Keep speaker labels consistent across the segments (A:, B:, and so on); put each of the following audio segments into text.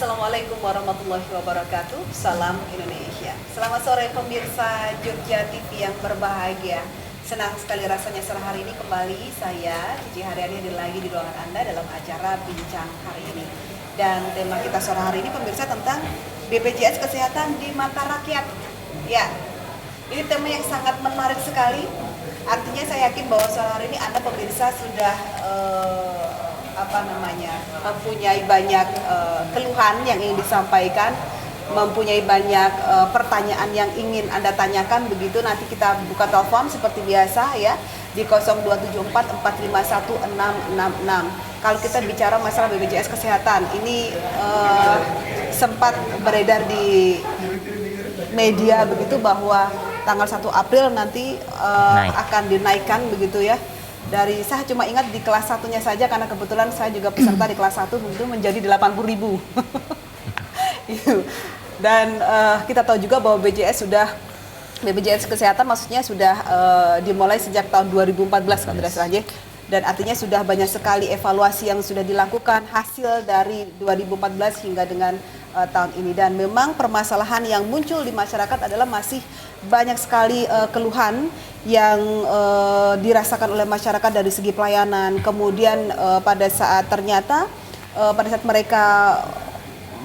A: Assalamualaikum warahmatullahi wabarakatuh. Salam Indonesia. Selamat sore pemirsa Jogja TV yang berbahagia. Senang sekali rasanya sore hari ini kembali saya Cici Haryani hadir lagi di ruangan Anda dalam acara Bincang hari ini. Dan tema kita sore hari ini pemirsa tentang BPJS Kesehatan di mata rakyat. Ya, ini tema yang sangat menarik sekali. Artinya saya yakin bahwa sore hari ini Anda pemirsa sudah mempunyai banyak keluhan yang ingin disampaikan, mempunyai banyak pertanyaan yang ingin Anda tanyakan. Begitu nanti kita buka telepon seperti biasa ya di 0274 451 666. Kalau kita bicara masalah BPJS Kesehatan, ini sempat beredar di media begitu bahwa tanggal 1 April nanti akan dinaikkan begitu ya. Saya cuma ingat di kelas 1-nya saja karena kebetulan saya juga peserta di kelas 1 begitu menjadi 80.000. Dan kita tahu juga bahwa BPJS Kesehatan maksudnya sudah dimulai sejak tahun 2014 kan tidak salah. Dan artinya sudah banyak sekali evaluasi yang sudah dilakukan hasil dari 2014 hingga dengan tahun ini. Dan memang permasalahan yang muncul di masyarakat adalah masih banyak sekali keluhan yang dirasakan oleh masyarakat dari segi pelayanan. Kemudian pada saat mereka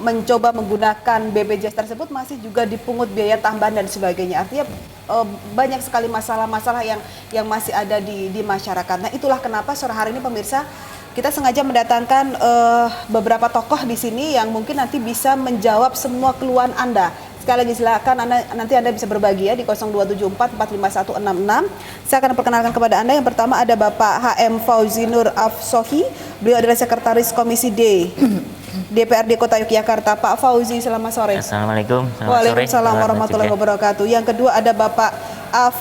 A: mencoba menggunakan BPJS tersebut masih juga dipungut biaya tambahan dan sebagainya. Artinya banyak sekali masalah-masalah yang masih ada di masyarakat. Nah, itulah kenapa sore hari ini pemirsa kita sengaja mendatangkan beberapa tokoh di sini yang mungkin nanti bisa menjawab semua keluhan Anda. Sekali lagi silakan nanti Anda bisa berbagi ya di 0274 451 666. Saya akan perkenalkan kepada Anda. Yang pertama ada Bapak HM Fauzi Nur Afsohi. Beliau adalah Sekretaris Komisi D DPRD Kota Yogyakarta. Pak Fauzi, selamat sore.
B: Assalamualaikum.
A: Waalaikumsalam warahmatullahi wabarakatuh. Yang kedua ada Bapak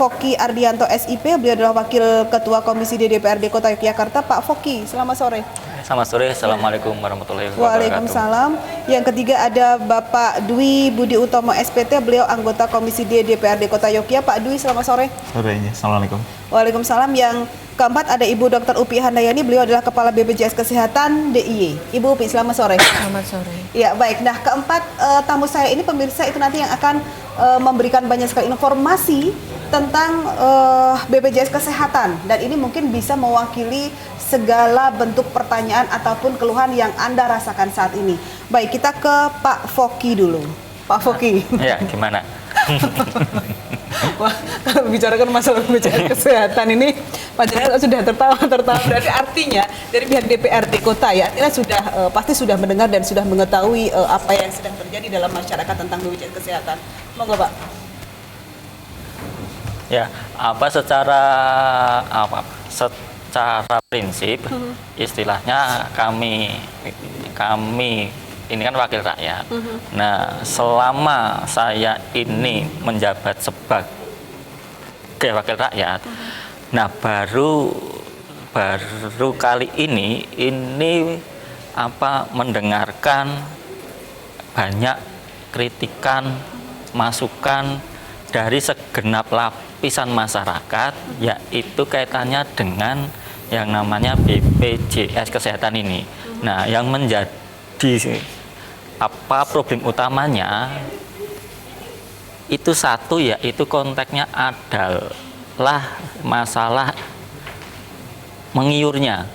A: Foki Ardianto SIP. Beliau adalah Wakil Ketua Komisi D DPRD Kota Yogyakarta. Pak Foki, selamat sore.
B: Selamat sore. Assalamualaikum warahmatullahi wabarakatuh.
A: Waalaikumsalam. Yang ketiga ada Bapak Dwi Budi Utomo SPT. Beliau anggota Komisi D DPRD Kota Yogyakarta. Pak Dwi, selamat sore.
C: Sore, assalamualaikum.
A: Waalaikumsalam. Yang keempat ada Ibu Dr. Upi Handayani. Beliau adalah Kepala BPJS Kesehatan DIY. Ibu Upi, selamat sore.
D: Selamat sore.
A: Ya, baik. Nah, keempat tamu saya ini pemirsa itu nanti yang akan memberikan banyak sekali informasi tentang BPJS Kesehatan, dan ini mungkin bisa mewakili segala bentuk pertanyaan ataupun keluhan yang Anda rasakan saat ini. Baik, kita ke Pak Foki dulu. Pak Foki.
B: Ya, gimana?
A: Wah, kalau bicarakan masalah BPJS Kesehatan ini, Pak Jenderal sudah tertawa. Berarti artinya dari pihak DPRD Kota ya, artinya sudah pasti sudah mendengar dan sudah mengetahui apa yang sedang terjadi dalam masyarakat tentang BPJS Kesehatan. Monggo, Pak.
B: Ya, secara prinsip istilahnya kami ini kan wakil rakyat. Nah, selama saya ini menjabat sebagai wakil rakyat, nah baru kali ini mendengarkan banyak kritikan, masukan dari segenap lapisan masyarakat, yaitu kaitannya dengan yang namanya BPJS Kesehatan ini. Nah, yang menjadi problem utamanya itu satu, yaitu konteksnya adalah masalah mengiurnya.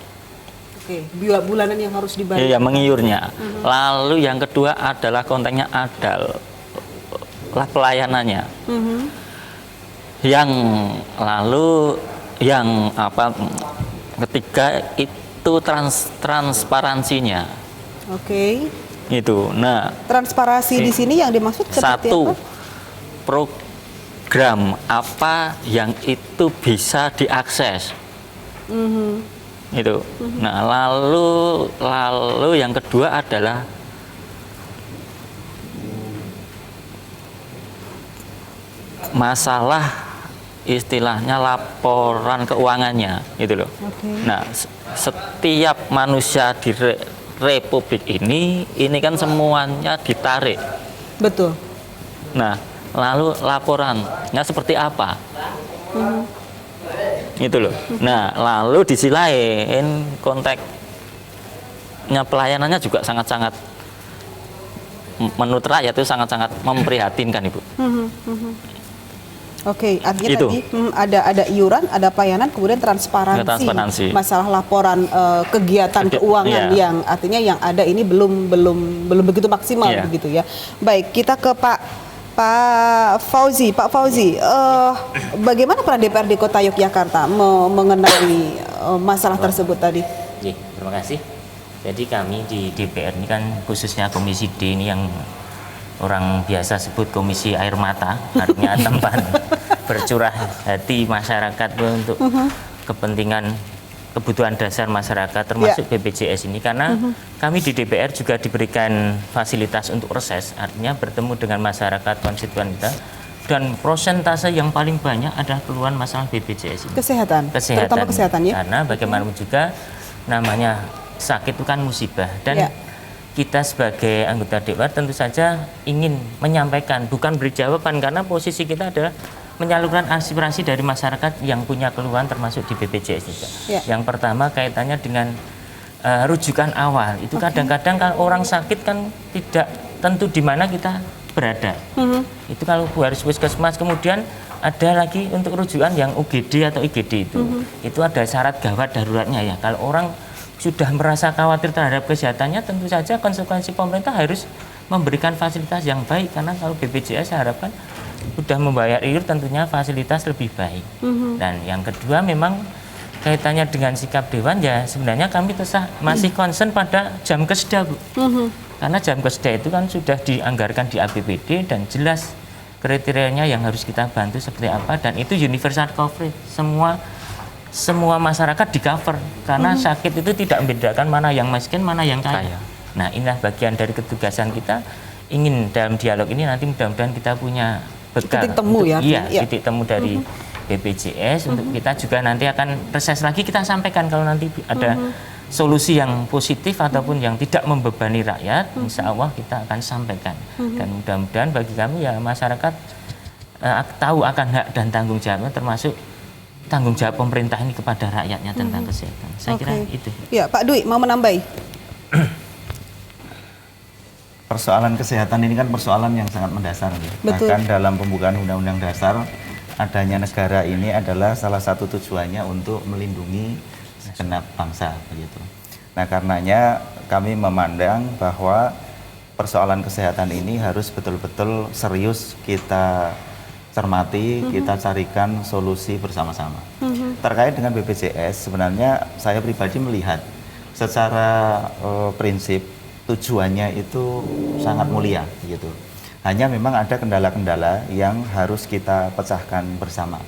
A: Oke, bulanan yang harus dibayar.
B: Iya, mengiurnya. Lalu yang kedua adalah konteksnya adalah pelayanannya. Ketiga itu transparansinya.
A: Oke.
B: Itu. Nah,
A: transparansi di sini yang dimaksud seperti
B: satu,
A: apa?
B: program apa yang itu bisa diakses. Itu. Nah, lalu yang kedua adalah masalah istilahnya laporan keuangannya, gitu loh. Nah, setiap manusia di Republik ini kan semuanya ditarik.
A: Betul.
B: Nah, lalu laporannya seperti apa? Itu loh. Nah, lalu di sisi lain konteksnya pelayanannya juga sangat-sangat menurut rakyat itu sangat-sangat memprihatinkan, Ibu.
A: Oke, artinya
B: Itu.
A: tadi ada iuran, ada pelayanan, kemudian transparansi. Masalah laporan kegiatan keuangan
B: iya.
A: yang artinya yang ada ini belum begitu maksimal
B: Iya.
A: begitu ya. Baik, kita ke Pak Fauzi. Pak Fauzi, bagaimana peran DPRD Kota Yogyakarta mengenai masalah tersebut tadi?
C: Oke, terima kasih. Jadi kami di DPR ini kan khususnya Komisi D ini yang orang biasa sebut komisi air mata, artinya tempat bercurah hati masyarakat untuk kepentingan kebutuhan dasar masyarakat termasuk BPJS ini, karena kami di DPR juga diberikan fasilitas untuk reses, artinya bertemu dengan masyarakat konstituen kita, dan persentase yang paling banyak adalah keluhan masalah BPJS ini.
A: Kesehatan, terutama kesehatan ya.
C: Karena bagaimanapun juga namanya sakit itu kan musibah, dan kita sebagai anggota DPR tentu saja ingin menyampaikan, bukan beri jawaban, karena posisi kita adalah menyalurkan aspirasi dari masyarakat yang punya keluhan termasuk di BPJS juga. Yang pertama kaitannya dengan rujukan awal. Itu kadang-kadang kalau orang sakit kan tidak tentu di mana kita berada. Itu kalau harus puskesmas, kemudian ada lagi untuk rujukan yang UGD atau IGD itu. Itu ada syarat gawat daruratnya ya. Kalau orang sudah merasa khawatir terhadap kesehatannya, tentu saja konsekuensi pemerintah harus memberikan fasilitas yang baik, karena kalau BPJS saya harapkan sudah membayar iur tentunya fasilitas lebih baik. Dan yang kedua memang kaitannya dengan sikap dewan, ya sebenarnya kami masih concern pada jam keseda, Bu. Karena jam keseda itu kan sudah dianggarkan di APBD dan jelas kriterianya yang harus kita bantu seperti apa, dan itu universal coverage, semua masyarakat di cover, karena sakit itu tidak membedakan mana yang miskin, mana yang kaya. Nah, inilah bagian dari ketugasan kita, ingin dalam dialog ini nanti mudah-mudahan kita punya bekal
A: titik temu
C: untuk,
A: ya,
C: titik temu dari BPJS untuk kita juga nanti akan reses lagi, kita sampaikan kalau nanti ada solusi yang positif ataupun yang tidak membebani rakyat, insya Allah kita akan sampaikan. Dan mudah-mudahan bagi kami ya masyarakat tahu akan hak dan tanggung jawabnya, termasuk tanggung jawab pemerintah ini kepada rakyatnya tentang kesehatan. Saya kira itu.
A: Ya, Pak Dwi mau menambahi.
D: Persoalan kesehatan ini kan persoalan yang sangat mendasar.
A: Betul.
D: Bahkan dalam pembukaan Undang-Undang Dasar, adanya negara ini adalah salah satu tujuannya untuk melindungi segenap bangsa, begitu. Nah, karenanya kami memandang bahwa persoalan kesehatan ini harus betul-betul serius kita cermati, kita carikan solusi bersama-sama. Terkait dengan BPJS, sebenarnya saya pribadi melihat secara prinsip tujuannya itu sangat mulia, gitu. Hanya memang ada kendala-kendala yang harus kita pecahkan bersama.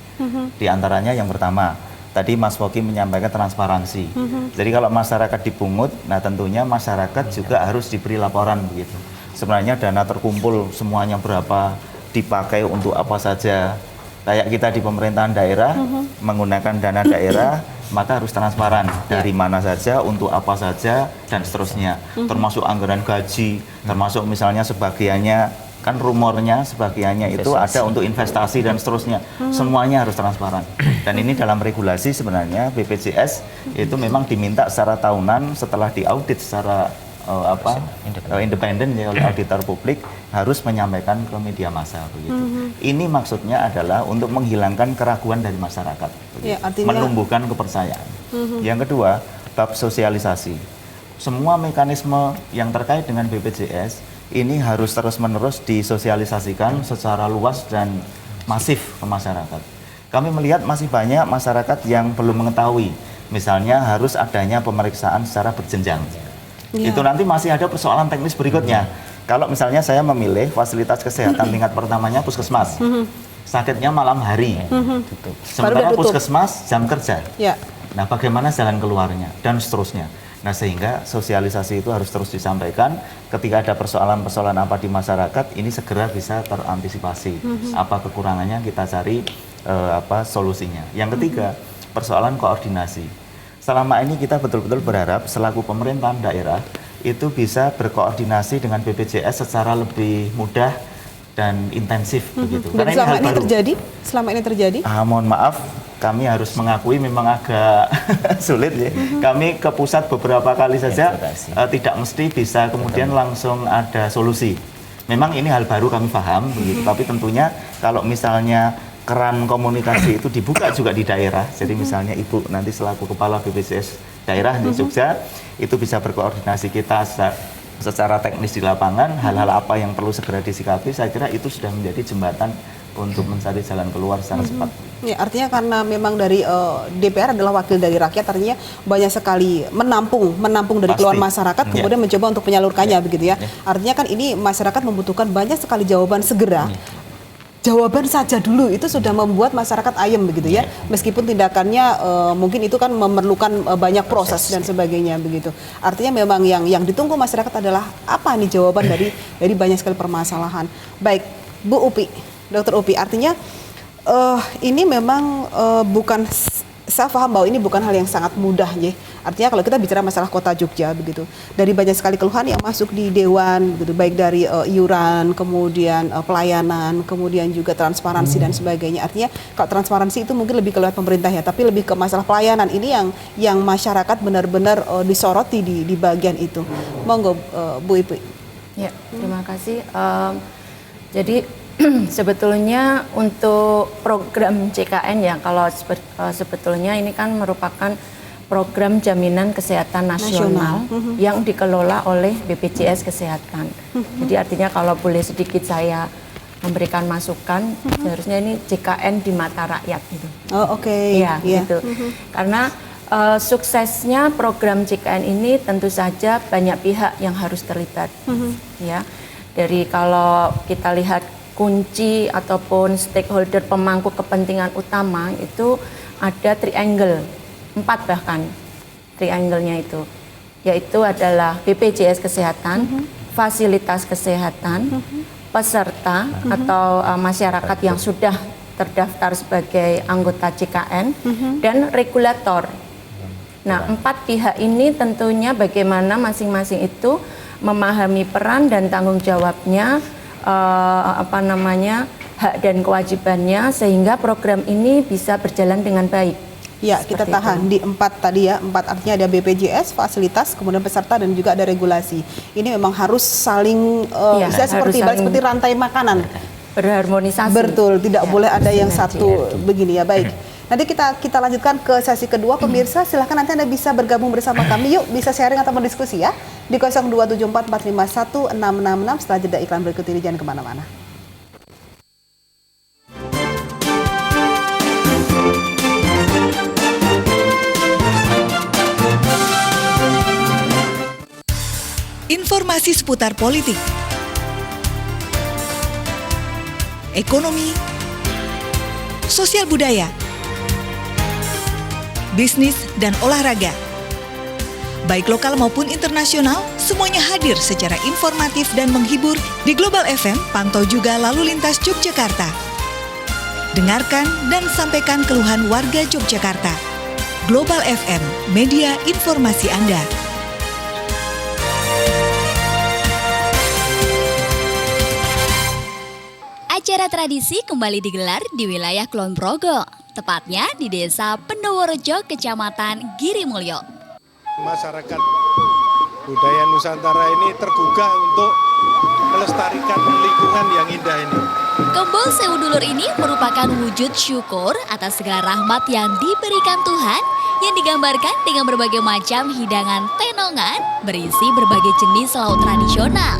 D: Di antaranya yang pertama, tadi Mas Foki menyampaikan transparansi. Jadi kalau masyarakat dipungut, nah tentunya masyarakat juga harus diberi laporan, begitu. Sebenarnya dana terkumpul semuanya berapa, dipakai untuk apa saja. Kayak kita di pemerintahan daerah menggunakan dana daerah, maka harus transparan dari mana saja, untuk apa saja, dan seterusnya. Termasuk anggaran gaji, termasuk misalnya sebagiannya, kan rumornya sebagiannya itu ada untuk investasi dan seterusnya. Semuanya harus transparan. Dan ini dalam regulasi sebenarnya BPJS itu memang diminta secara tahunan setelah diaudit secara independen ya oleh auditor publik, harus menyampaikan ke media massa, begitu. Ini maksudnya adalah untuk menghilangkan keraguan dari masyarakat,
A: Ya, artinya
D: menumbuhkan kepercayaan. Yang kedua, bab sosialisasi. Semua mekanisme yang terkait dengan BPJS ini harus terus-menerus disosialisasikan secara luas dan masif ke masyarakat. Kami melihat masih banyak masyarakat yang belum mengetahui, misalnya harus adanya pemeriksaan secara berjenjang. Itu nanti masih ada persoalan teknis berikutnya. Kalau misalnya saya memilih fasilitas kesehatan tingkat pertamanya puskesmas, sakitnya malam hari, sementara puskesmas jam kerja. Nah, bagaimana jalan keluarnya dan seterusnya. Nah, sehingga sosialisasi itu harus terus disampaikan. Ketika ada persoalan-persoalan apa di masyarakat, ini segera bisa terantisipasi. Apa kekurangannya, kita cari solusinya. Yang ketiga, persoalan koordinasi. Selama ini kita betul-betul berharap selaku pemerintahan daerah itu bisa berkoordinasi dengan BPJS secara lebih mudah dan intensif, begitu.
A: Dan selama ini terjadi?
D: Mohon maaf, kami harus mengakui memang agak sulit ya. Kami ke pusat beberapa kali saja tidak mesti bisa kemudian langsung ada solusi. Memang ini hal baru kami paham begitu, tapi tentunya kalau misalnya keran komunikasi itu dibuka juga di daerah. Jadi misalnya Ibu nanti selaku Kepala BPJS daerah di Jogja itu bisa berkoordinasi kita secara teknis di lapangan, hal-hal apa yang perlu segera disikapi, saya kira itu sudah menjadi jembatan untuk mencari jalan keluar secara cepat.
A: Ya, artinya karena memang dari DPR adalah wakil dari rakyat, artinya banyak sekali menampung dari
D: Pasti.
A: keluhan masyarakat, kemudian mencoba untuk menyalurkannya begitu ya. Artinya kan ini masyarakat membutuhkan banyak sekali jawaban segera. Jawaban saja dulu itu sudah membuat masyarakat ayem begitu ya. Meskipun tindakannya mungkin itu kan memerlukan banyak proses dan sebagainya begitu. Artinya memang yang ditunggu masyarakat adalah apa nih jawaban dari banyak sekali permasalahan. Baik, Bu Upi, Dr. Upi, artinya ini memang bukan, saya paham bahwa ini bukan hal yang sangat mudah ya. Artinya kalau kita bicara masalah kota Jogja begitu, dari banyak sekali keluhan yang masuk di Dewan gitu, baik dari iuran, kemudian pelayanan, kemudian juga transparansi dan sebagainya. Artinya kalau transparansi itu mungkin lebih ke lewat pemerintah ya, tapi lebih ke masalah pelayanan ini yang masyarakat benar-benar disoroti di bagian itu. Monggo Bu Ibu.
E: Ya, terima kasih. Jadi sebetulnya untuk program JKN ya, kalau sebetulnya ini kan merupakan program jaminan kesehatan nasional yang dikelola oleh BPJS Kesehatan. Jadi artinya kalau boleh sedikit saya memberikan masukan, seharusnya ini JKN di mata rakyat gitu.
A: Oh oke.
E: Ya, gitu. Karena suksesnya program JKN ini tentu saja banyak pihak yang harus terlibat. Ya. Dari kalau kita lihat kunci ataupun stakeholder pemangku kepentingan utama itu ada triangle, 4 bahkan triangle-nya itu, yaitu adalah BPJS Kesehatan, fasilitas kesehatan, peserta atau masyarakat yang sudah terdaftar sebagai anggota JKN, dan regulator. Nah, 4 pihak ini tentunya bagaimana masing-masing itu memahami peran dan tanggung jawabnya, hak dan kewajibannya, sehingga program ini bisa berjalan dengan baik.
A: Ya, kita tahan di 4 tadi ya. 4 artinya ada BPJS, fasilitas, kemudian peserta dan juga ada regulasi. Ini memang harus saling seperti rantai makanan.
E: Berharmonisasi.
A: Betul, tidak boleh ada yang satu begini ya. Baik. Nanti kita lanjutkan ke sesi kedua. Pemirsa, silahkan nanti Anda bisa bergabung bersama kami. Yuk, bisa sharing atau berdiskusi ya. Di 02744516666 setelah jeda iklan berikut ini, jangan kemana-mana.
F: Informasi seputar politik, ekonomi, sosial budaya, bisnis, dan olahraga. Baik lokal maupun internasional, semuanya hadir secara informatif dan menghibur di Global FM, pantau juga lalu lintas Yogyakarta. Dengarkan dan sampaikan keluhan warga Yogyakarta. Global FM, media informasi Anda.
G: Acara tradisi kembali digelar di wilayah Kulon Progo, tepatnya di Desa Pendoworejo, Kecamatan Girimulyo.
H: Masyarakat budaya Nusantara ini tergugah untuk melestarikan lingkungan yang indah ini.
G: Kembol Sewu Dulur ini merupakan wujud syukur atas segala rahmat yang diberikan Tuhan, yang digambarkan dengan berbagai macam hidangan tenongan berisi berbagai jenis lauk tradisional.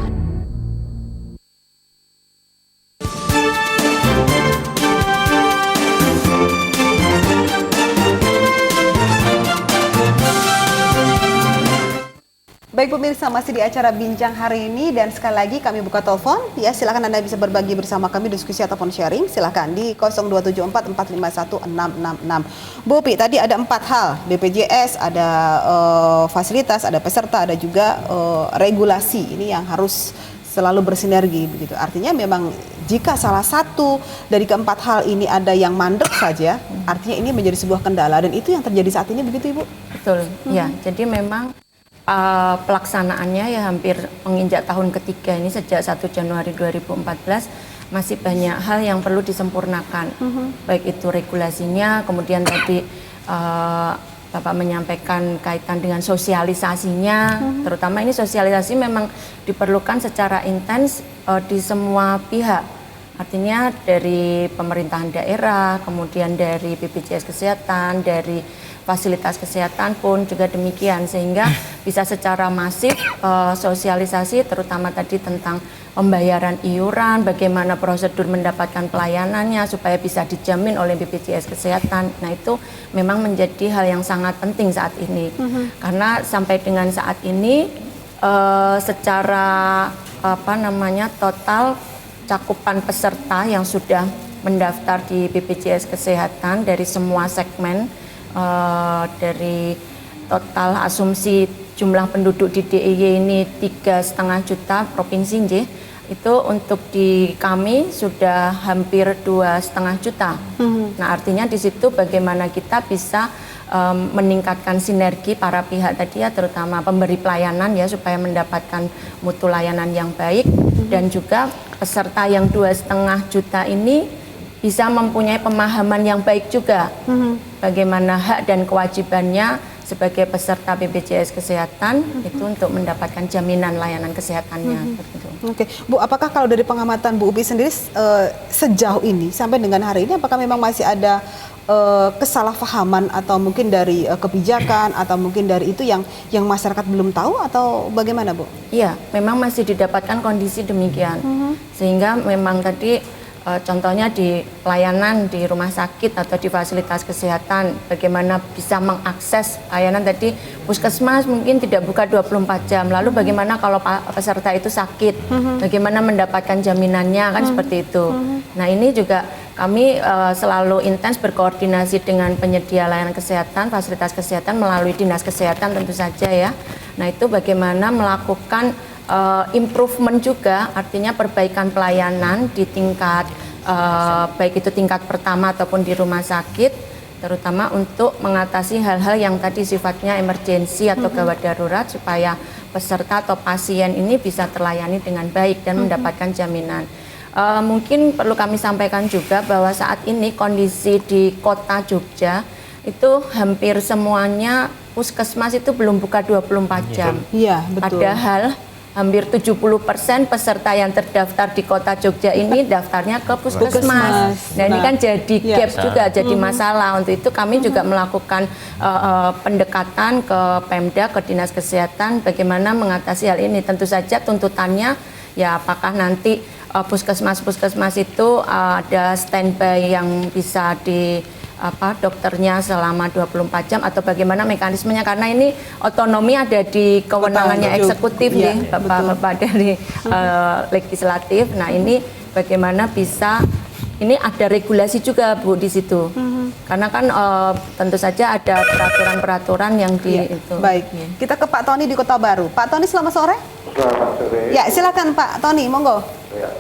A: Baik pemirsa, masih di acara Bincang hari ini dan sekali lagi kami buka telepon ya, silakan Anda bisa berbagi bersama kami, diskusi ataupun sharing, silakan di 02744516666. Bu Upi, tadi ada 4 hal, BPJS, ada fasilitas, ada peserta, ada juga regulasi. Ini yang harus selalu bersinergi begitu. Artinya memang jika salah satu dari keempat hal ini ada yang mandek saja, artinya ini menjadi sebuah kendala, dan itu yang terjadi saat ini begitu Ibu?
E: Betul, ya. Jadi memang pelaksanaannya ya hampir menginjak tahun ketiga ini, sejak 1 Januari 2014 masih banyak hal yang perlu disempurnakan, baik itu regulasinya, kemudian tadi Bapak menyampaikan kaitan dengan sosialisasinya, terutama ini sosialisasi memang diperlukan secara intens di semua pihak. Artinya dari pemerintahan daerah, kemudian dari BPJS Kesehatan, dari fasilitas kesehatan pun juga demikian, sehingga bisa secara masif sosialisasi terutama tadi tentang pembayaran iuran, bagaimana prosedur mendapatkan pelayanannya supaya bisa dijamin oleh BPJS Kesehatan. Nah, itu memang menjadi hal yang sangat penting saat ini. Karena sampai dengan saat ini secara total cakupan peserta yang sudah mendaftar di BPJS Kesehatan dari semua segmen, dari total asumsi jumlah penduduk di DIY ini 3,5 juta provinsi, itu untuk di kami sudah hampir 2,5 juta. Nah, artinya di situ bagaimana kita bisa meningkatkan sinergi para pihak tadi ya, terutama pemberi pelayanan ya, supaya mendapatkan mutu layanan yang baik, dan juga peserta yang 2,5 juta ini bisa mempunyai pemahaman yang baik juga bagaimana hak dan kewajibannya sebagai peserta BPJS Kesehatan itu untuk mendapatkan jaminan layanan kesehatannya.
A: Oke, Bu, apakah kalau dari pengamatan Bu Upi sendiri sejauh ini sampai dengan hari ini, apakah memang masih ada kesalahpahaman atau mungkin dari kebijakan atau mungkin dari itu yang masyarakat belum tahu atau bagaimana, Bu?
E: Iya, memang masih didapatkan kondisi demikian, sehingga memang tadi contohnya di pelayanan di rumah sakit atau di fasilitas kesehatan, bagaimana bisa mengakses layanan tadi, puskesmas mungkin tidak buka 24 jam, lalu bagaimana kalau peserta itu sakit, bagaimana mendapatkan jaminannya, kan seperti itu. Nah, ini juga kami selalu intens berkoordinasi dengan penyedia layanan kesehatan, fasilitas kesehatan melalui Dinas Kesehatan tentu saja ya. Nah, itu bagaimana melakukan improvement juga, artinya perbaikan pelayanan di tingkat baik itu tingkat pertama ataupun di rumah sakit, terutama untuk mengatasi hal-hal yang tadi sifatnya emergensi atau gawat darurat, supaya peserta atau pasien ini bisa terlayani dengan baik dan mendapatkan jaminan. Mungkin perlu kami sampaikan juga bahwa saat ini kondisi di kota Jogja itu hampir semuanya puskesmas itu belum buka 24 jam.
A: Iya, betul.
E: Padahal hampir 70% peserta yang terdaftar di kota Jogja ini daftarnya ke puskesmas. Nah, ini kan jadi gap juga, jadi masalah. Untuk itu kami juga melakukan pendekatan ke Pemda, ke Dinas Kesehatan, bagaimana mengatasi hal ini. Tentu saja tuntutannya ya, apakah nanti puskesmas-puskesmas itu ada standby yang bisa di dokternya selama 24 jam atau bagaimana mekanismenya, karena ini otonomi ada di kewenangannya eksekutif ya, Bapak dari legislatif. Nah, ini bagaimana bisa, ini ada regulasi juga Bu di situ. Karena kan tentu saja ada peraturan-peraturan yang di itu.
A: Baik. Kita ke Pak Tony di Kota Baru. Pak Tony, selamat sore.
I: Selamat sore.
A: Ya, silakan Pak Tony, monggo.
I: Ya,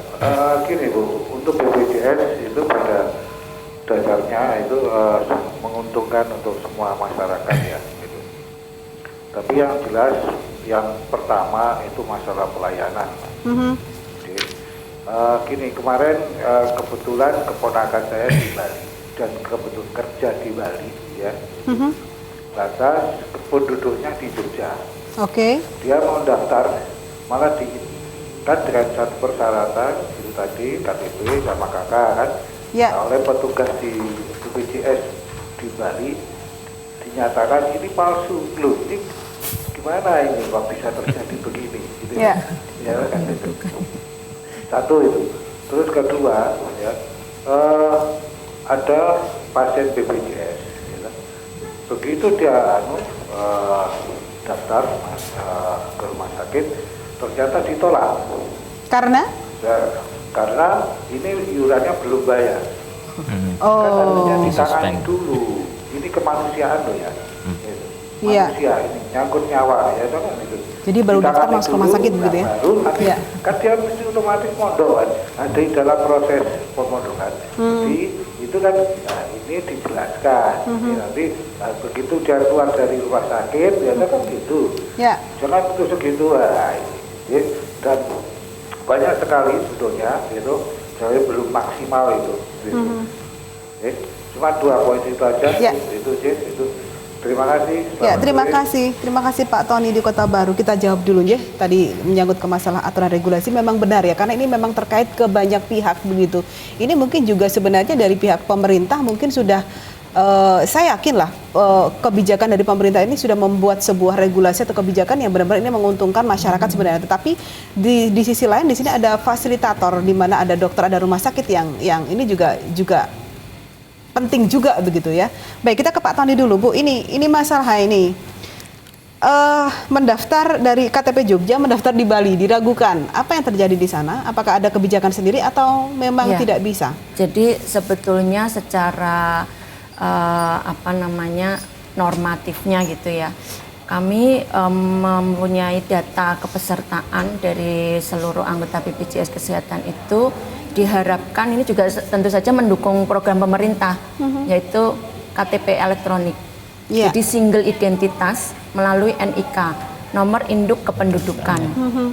I: gini Bu, untuk BPJS itu pada dasarnya itu menguntungkan untuk semua masyarakat ya, gitu. Tapi yang jelas, yang pertama itu masalah pelayanan. Jadi, gini, kemarin kebetulan keponakan saya di Bali dan kebetulan kerja di Bali ya. Lantas penduduknya di Jogja.
A: Oke.
I: Dia mau daftar, malah kan dengan satu persyaratan itu tadi KTP sama KK kan. Ya. Nah, oleh petugas di BPJS di Bali dinyatakan ini palsu. Loh, ini gimana ini kok bisa terjadi begini gitu ya. Ya kan itu. Satu itu. Terus kedua ya, ada pasien BPJS ya. Begitu dia daftar ke rumah sakit, ternyata ditolak.
A: Karena?
I: Ya, karena ini iurannya belum bayar. Kan harusnya ditangani dulu. Ini kemanusiaan loh ya. Manusia ini nyangkut nyawa ya, kan itu.
A: Jadi baru daftar masuk rumah sakit begitu ya?
I: Baru nanti kan dia mesti otomatis mondok kan. Ada di dalam proses pemondokan. Jadi itu kan ini dijelaskan. Nanti begitu dia keluar dari rumah sakit, biasa kan gitu. Jangan itu segitu ini. Dan banyak sekali sebetulnya itu, jadi belum maksimal itu. Cuma 2 poin itu aja. Itu Terima kasih.
A: Ya,
I: Selamat
A: terima
I: sore.
A: kasih. Terima kasih Pak Tony di Kota Baru. Kita jawab dulu ya. Tadi menyangkut ke masalah aturan regulasi memang benar ya, karena ini memang terkait ke banyak pihak begitu. Ini mungkin juga sebenarnya dari pihak pemerintah mungkin sudah saya yakin lah kebijakan dari pemerintah ini sudah membuat sebuah regulasi atau kebijakan yang benar-benar ini menguntungkan masyarakat sebenarnya. Tetapi di sisi lain di sini ada fasilitator di mana ada dokter, ada rumah sakit yang ini juga penting juga begitu ya. Baik, kita ke Pak Tony dulu Bu. Ini masalah ini mendaftar dari KTP Jogja, mendaftar di Bali diragukan. Apa yang terjadi di sana? Apakah ada kebijakan sendiri atau memang
E: Ya.
A: tidak bisa?
E: Jadi sebetulnya secara normatifnya gitu ya, kami mempunyai data kepesertaan dari seluruh anggota BPJS Kesehatan itu diharapkan ini juga tentu saja mendukung program pemerintah, yaitu KTP elektronik.
A: Yeah.
E: Jadi single identitas melalui NIK, nomor induk kependudukan.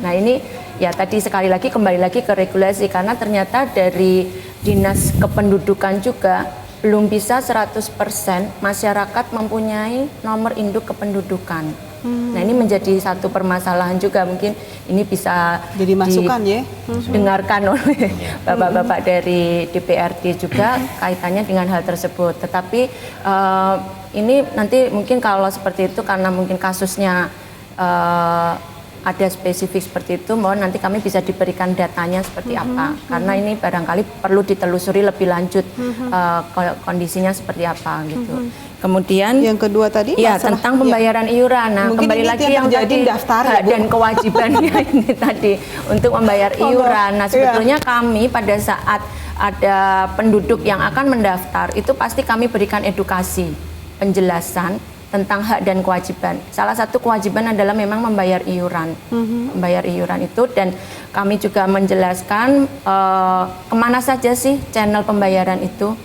E: Nah ini ya tadi sekali lagi kembali lagi ke regulasi, karena ternyata dari Dinas Kependudukan juga belum bisa 100% masyarakat mempunyai nomor induk kependudukan. Nah ini menjadi satu permasalahan juga, mungkin ini bisa
A: Jadi masukan ya.
E: dengarkan oleh bapak-bapak dari DPRD juga kaitannya dengan hal tersebut. Tetapi ini nanti mungkin kalau seperti itu karena mungkin kasusnya ada spesifik seperti itu, mohon nanti kami bisa diberikan datanya seperti apa, karena ini barangkali perlu ditelusuri lebih lanjut kondisinya seperti apa gitu. Kemudian
A: Yang kedua tadi
E: ya
A: masalah-
E: tentang pembayaran iuran. Nah,
A: Mungkin
E: kembali
A: ini
E: lagi
A: yang
E: yang
A: terjadi
E: tadi
A: daftar ya,
E: hak
A: Bu.
E: dan kewajibannya ini tadi untuk membayar iuran. Nah, sebetulnya kami pada saat ada penduduk yang akan mendaftar itu pasti kami berikan edukasi, penjelasan tentang hak dan kewajiban. Salah satu kewajiban adalah memang membayar iuran, membayar iuran itu, dan kami juga menjelaskan kemana saja sih channel pembayaran itu,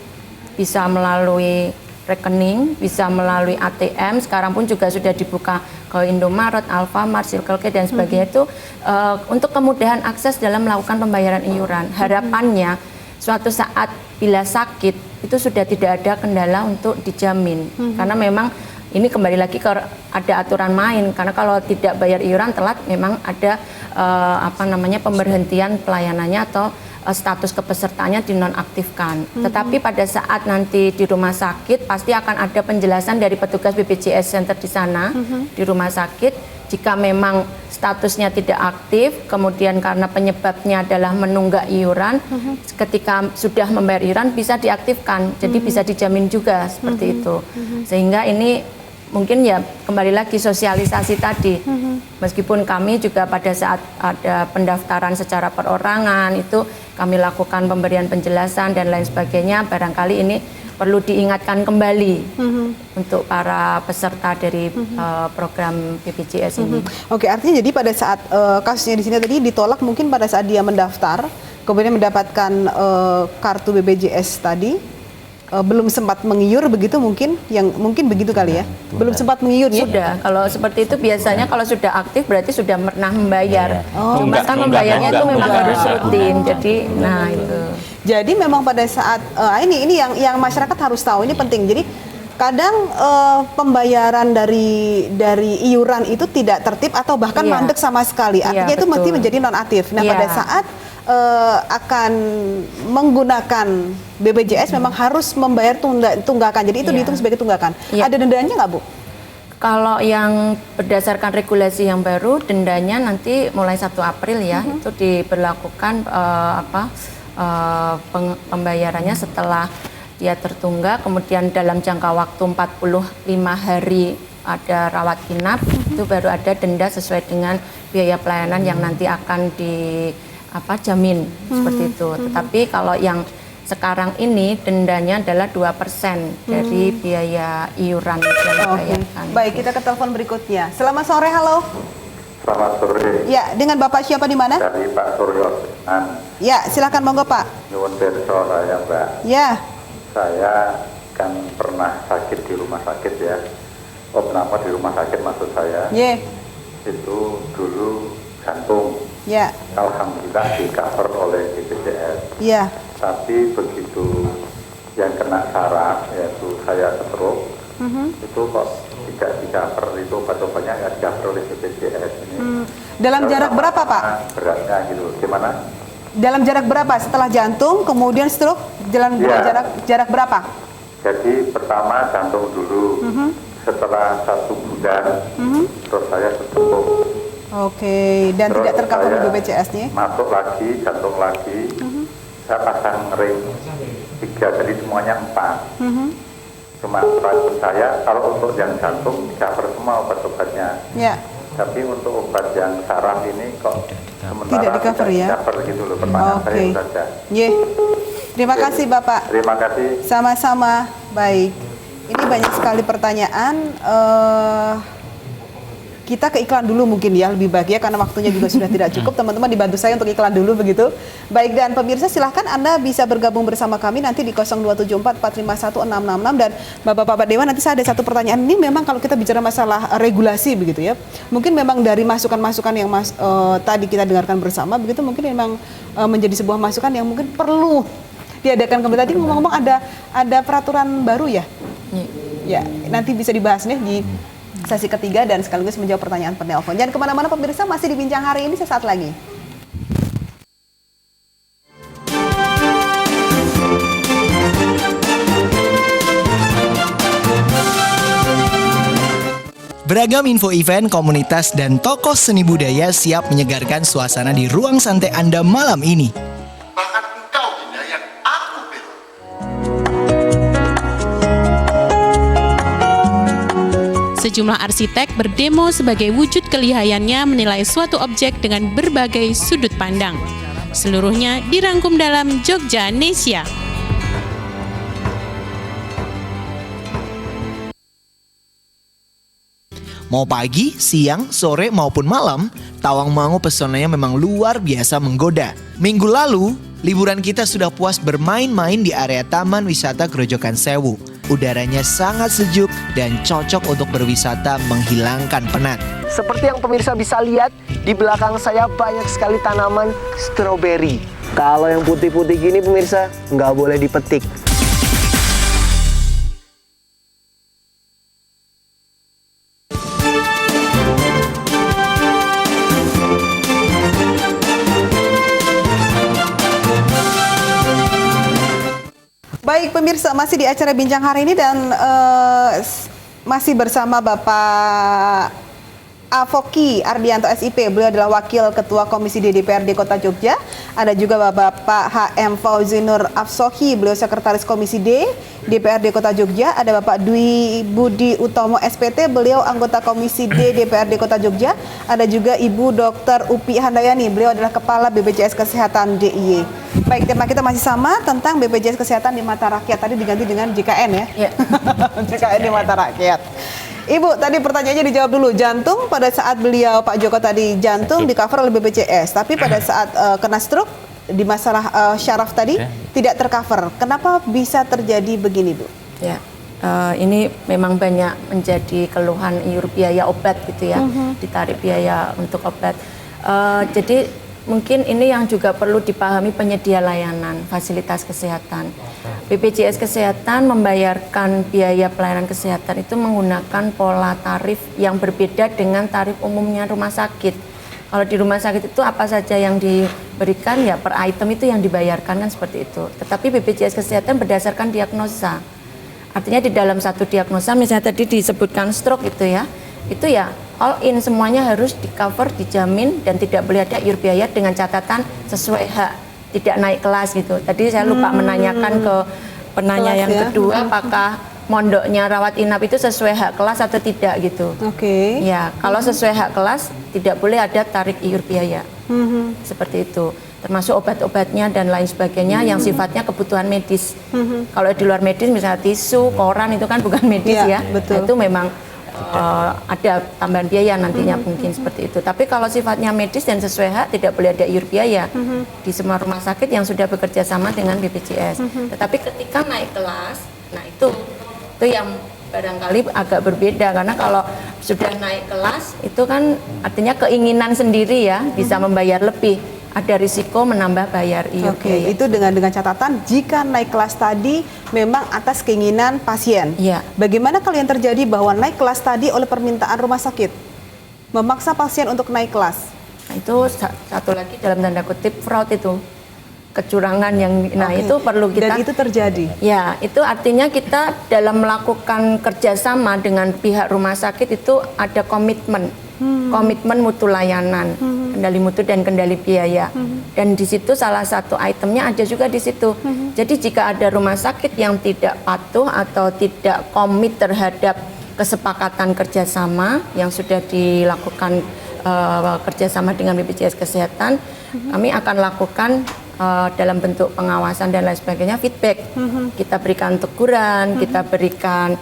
E: bisa melalui rekening, bisa melalui ATM, sekarang pun juga sudah dibuka ke Indomaret, Alfamart, Circle K dan sebagainya itu untuk kemudahan akses dalam melakukan pembayaran iuran. Harapannya suatu saat bila sakit itu sudah tidak ada kendala untuk dijamin, karena memang ini kembali lagi ke ada aturan main, karena kalau tidak bayar iuran telat memang ada pemberhentian pelayanannya atau status kepesertaannya dinonaktifkan. Tetapi pada saat nanti di rumah sakit pasti akan ada penjelasan dari petugas BPJS Center di sana di rumah sakit, jika memang statusnya tidak aktif, kemudian karena penyebabnya adalah menunggak iuran, ketika sudah membayar iuran bisa diaktifkan, jadi bisa dijamin juga seperti itu. Sehingga ini mungkin ya kembali lagi sosialisasi tadi, meskipun kami juga pada saat ada pendaftaran secara perorangan itu kami lakukan pemberian penjelasan dan lain sebagainya, barangkali ini perlu diingatkan kembali untuk para peserta dari program BPJS ini.
A: Oke, artinya jadi pada saat kasusnya di sini tadi ditolak mungkin pada saat dia mendaftar, kemudian mendapatkan kartu BPJS tadi, belum sempat mengiur begitu mungkin begitu kali ya, belum sempat mengiur ya.
E: Sudah, kalau seperti itu biasanya kalau sudah aktif berarti sudah pernah membayar. Cuma kan
B: Nunggak,
E: membayarnya itu
B: nunggak,
E: memang
B: nunggak.
E: harus rutin. Jadi, nah itu.
A: Jadi memang pada saat ini yang masyarakat harus tahu, ini penting. Jadi kadang pembayaran dari iuran itu tidak tertib atau bahkan
E: Iya.
A: mandek sama sekali. Artinya
E: Iya,
A: itu mesti
E: betul.
A: menjadi nonaktif. Nah,
E: Iya.
A: pada saat akan menggunakan BPJS memang harus membayar tunggakan. Jadi itu
E: Iya.
A: dihitung sebagai tunggakan.
E: Iya.
A: Ada dendanya nggak, Bu?
E: Kalau yang berdasarkan regulasi yang baru, dendanya nanti mulai 1 April ya, itu diberlakukan pembayarannya setelah dia tertunggak, kemudian dalam jangka waktu 45 hari ada rawat inap, itu baru ada denda sesuai dengan biaya pelayanan yang nanti akan jamin seperti itu. Tetapi kalau yang sekarang ini dendanya adalah 2% dari biaya iuran yang dibayarkan.
A: Baik, kita ke telepon berikutnya. Selamat sore, halo.
I: Selamat sore.
A: Ya, dengan Bapak siapa di mana?
I: Dari Pak Suryo.
A: Ya, silakan monggo, Pak.
I: Nyuwun pirsa saya, Mbak.
A: Ya.
I: Saya kan pernah sakit di rumah sakit ya. Kenapa di rumah sakit maksud saya?
A: Ye.
I: Itu dulu jantung.
A: Ya.
I: Alhamdulillah di cover oleh BPJS.
A: Ya.
I: Tapi begitu yang kena saraf, yaitu saya stroke, itu kok tidak di-cover, itu obat-obatnya nggak di-cover oleh BPJS ini.
A: Dalam jarak berapa, Pak?
I: Beratnya gitu, gimana?
A: Dalam jarak berapa setelah jantung, kemudian stroke, jarak berapa?
I: Jadi pertama jantung dulu, setelah 1 bulan, terus saya stroke.
A: Oke, dan
I: Terus
A: tidak tercover
I: saya
A: BPJS nih?
I: masuk lagi, jantung lagi, saya pasang ring 3, jadi semuanya 4. Cuma perasaan saya, kalau untuk yang jantung di-cover semua obat-obatnya.
A: Ya.
I: Tapi untuk obat yang saraf ini kok sementara
A: Tidak di-cover ya?
I: di-cover gitu loh, pertanyaan saya itu saja.
A: Terima kasih Bapak.
I: Terima kasih.
A: Sama-sama. Baik. Ini banyak sekali pertanyaan. Kita ke iklan dulu mungkin ya, lebih baik ya, karena waktunya juga sudah tidak cukup. Teman-teman dibantu saya untuk iklan dulu begitu. Baik, dan pemirsa silahkan Anda bisa bergabung bersama kami nanti di 02744516666. Dan Bapak-Bapak Dewan, nanti saya ada satu pertanyaan. Ini memang kalau kita bicara masalah regulasi begitu ya, mungkin memang dari masukan-masukan yang tadi kita dengarkan bersama begitu, mungkin memang menjadi sebuah masukan yang mungkin perlu diadakan kembali. Tadi ngomong-ngomong ada peraturan baru ya? Ya, nanti bisa dibahas nih di sesi ketiga dan sekaligus menjawab pertanyaan penelpon. Jangan kemana-mana pemirsa, masih di Bincang Hari ini sesaat lagi.
J: Beragam info event, komunitas, dan tokoh seni budaya siap menyegarkan suasana di ruang santai Anda malam ini.
K: Bahkan engkau Dinda yang aku bela.
L: Sejumlah arsitek berdemo sebagai wujud kelihayannya menilai suatu objek dengan berbagai sudut pandang. Seluruhnya dirangkum dalam Jogjanesia.
J: Mau pagi, siang, sore maupun malam, Tawangmangu pesonanya memang luar biasa menggoda. Minggu lalu, liburan kita sudah puas bermain-main di area Taman Wisata Grojogan Sewu. Udaranya sangat sejuk dan cocok untuk berwisata menghilangkan penat.
M: Seperti yang pemirsa bisa lihat, di belakang saya banyak sekali tanaman stroberi. Kalau yang putih-putih gini pemirsa, nggak boleh dipetik.
A: Baik pemirsa, masih di acara Bincang Hari ini dan masih bersama Bapak Avoki Ardianto SIP. Beliau adalah Wakil Ketua Komisi D DPRD Kota Jogja. Ada juga Bapak HM Fauzi Nur Afsohi, beliau Sekretaris Komisi D DPRD Kota Jogja. Ada Bapak Dwi Budi Utomo SPT, beliau anggota Komisi D DPRD Kota Jogja. Ada juga Ibu Dr. Upi Handayani, beliau adalah Kepala BPJS Kesehatan DIY. Baik, tema kita masih sama tentang BPJS Kesehatan di mata rakyat. Tadi diganti dengan JKN ya? JKN di mata rakyat. Ibu, tadi pertanyaannya dijawab dulu. Jantung pada saat beliau Pak Joko tadi jantung di cover oleh BPJS, tapi pada saat kena stroke di masalah syaraf tadi tidak tercover. Kenapa bisa terjadi begini, Bu?
E: Ya, ini memang banyak menjadi keluhan iur biaya obat gitu ya, ditarik biaya untuk obat. Jadi mungkin ini yang juga perlu dipahami penyedia layanan fasilitas kesehatan. BPJS Kesehatan membayarkan biaya pelayanan kesehatan itu menggunakan pola tarif yang berbeda dengan tarif umumnya rumah sakit. Kalau di rumah sakit itu apa saja yang diberikan ya per item itu yang dibayarkan kan seperti itu. Tetapi BPJS Kesehatan berdasarkan diagnosa. Artinya di dalam satu diagnosa misalnya tadi disebutkan stroke itu ya all in semuanya harus di cover, dijamin dan tidak boleh ada iur biaya dengan catatan sesuai hak, tidak naik kelas gitu. Tadi saya lupa menanyakan ke penanya yang kedua, apakah mondoknya rawat inap itu sesuai hak kelas atau tidak gitu.
A: Oke.
E: Ya, kalau sesuai hak kelas tidak boleh ada tarik iur biaya. Seperti itu. Termasuk obat-obatnya dan lain sebagainya yang sifatnya kebutuhan medis. Kalau di luar medis misalnya tisu, koran itu kan bukan medis ya.
A: Betul.
E: Nah, itu memang ada tambahan biaya nantinya mungkin seperti itu. Tapi kalau sifatnya medis dan sesuai hak tidak boleh ada iur biaya di semua rumah sakit yang sudah bekerja sama dengan BPJS. Tetapi ketika naik kelas, nah itu yang barangkali agak berbeda karena kalau sudah naik kelas itu kan artinya keinginan sendiri ya bisa membayar lebih. ada risiko menambah bayar iur biaya.
A: Itu dengan catatan jika naik kelas tadi memang atas keinginan pasien.
E: Iya.
A: Bagaimana kalau yang terjadi bahwa naik kelas tadi oleh permintaan rumah sakit, memaksa pasien untuk naik kelas?
E: Nah, itu satu lagi dalam tanda kutip fraud itu. Kecurangan yang itu perlu kita.
A: Dan itu terjadi.
E: Ya, itu artinya kita dalam melakukan kerjasama dengan pihak rumah sakit itu ada komitmen mutu layanan, kendali mutu dan kendali biaya. Dan di situ salah satu itemnya ada juga di situ. Jadi jika ada rumah sakit yang tidak patuh atau tidak komit terhadap kesepakatan kerjasama yang sudah dilakukan kerjasama dengan BPJS Kesehatan, kami akan lakukan dalam bentuk pengawasan dan lain sebagainya, feedback. Kita berikan teguran, kita berikan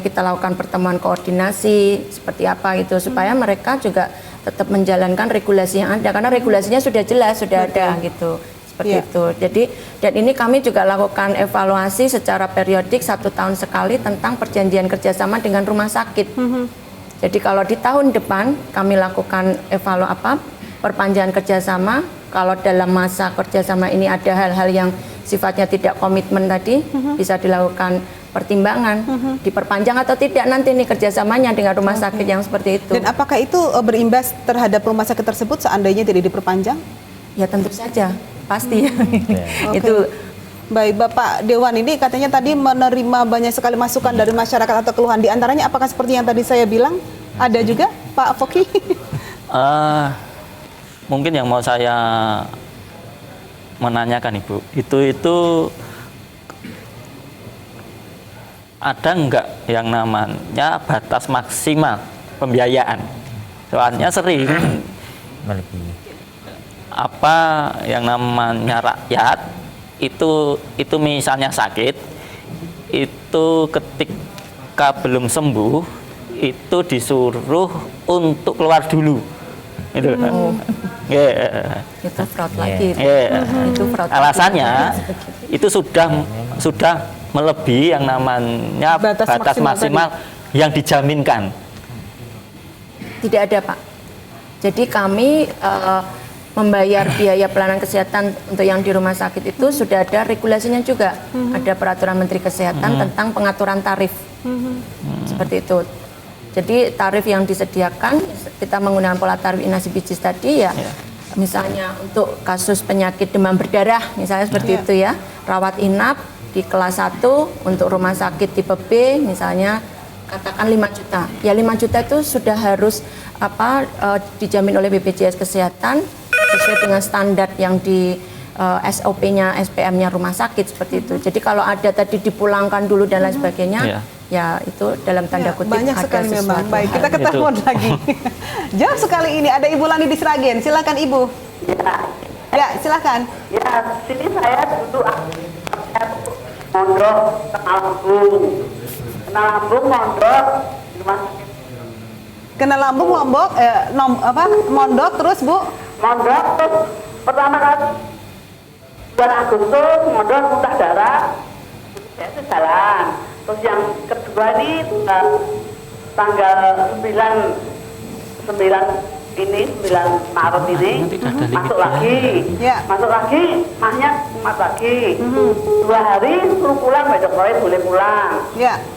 E: kita lakukan pertemuan koordinasi seperti apa gitu supaya mereka juga tetap menjalankan regulasi yang ada karena regulasinya sudah jelas, sudah ada gitu. Seperti itu. Jadi dan ini kami juga lakukan evaluasi secara periodik 1 tahun sekali tentang perjanjian kerjasama dengan rumah sakit. Jadi kalau di tahun depan kami lakukan perpanjangan kerjasama, kalau dalam masa kerjasama ini ada hal-hal yang sifatnya tidak komitmen tadi, bisa dilakukan pertimbangan, diperpanjang atau tidak nanti nih kerjasamanya dengan rumah sakit yang seperti itu.
A: Dan apakah itu berimbas terhadap rumah sakit tersebut seandainya tidak diperpanjang?
E: Ya tentu saja, pasti.
A: Itu. Baik, Bapak Dewan ini katanya tadi menerima banyak sekali masukan dari masyarakat atau keluhan. Di antaranya apakah seperti yang tadi saya bilang? Ada juga, Pak Foki?
B: Mungkin yang mau saya menanyakan Ibu, itu ada enggak yang namanya batas maksimal pembiayaan? Soalnya sering yang namanya rakyat itu misalnya sakit, itu ketika belum sembuh itu disuruh untuk keluar dulu. Itu
E: itu fraud lagi. Itu fraud.
B: Alasannya itu sudah melebihi yang namanya batas maksimal yang dijaminkan.
E: Tidak ada, Pak. Jadi kami membayar biaya pelayanan kesehatan untuk yang di rumah sakit itu sudah ada regulasinya juga. Ada peraturan Menteri Kesehatan tentang pengaturan tarif. Seperti itu. Jadi tarif yang disediakan kita menggunakan pola tarif inasi bijis tadi misalnya untuk kasus penyakit demam berdarah misalnya seperti itu ya, rawat inap di kelas 1 untuk rumah sakit tipe B misalnya katakan 5 juta. Ya 5 juta itu sudah harus dijamin oleh BPJS Kesehatan sesuai dengan standar yang di SOP-nya, SPM-nya rumah sakit seperti itu. Jadi kalau ada tadi dipulangkan dulu dan lain sebagainya, ya itu dalam tanda kutip
A: banyak
E: ada
A: sekali
E: sesuatu.
A: memang. Baik, kita ketemu lagi. Jauh sekali ini ada Ibu Lani di Sragen. Silakan Ibu. Ya, silakan.
N: Ya, sini saya duduk mondok kena lambung mondok di rumah sakit.
A: Kena lambung mondok terus Bu?
N: Mondok terus pertama kali bulan Agustus mondok muntah darah, saya itu jalan. Terus yang kedua ini tanggal 9 Maret ini masuk lagi, mahnya kumat lagi. 2 hari suruh pulang, besok sore boleh pulang.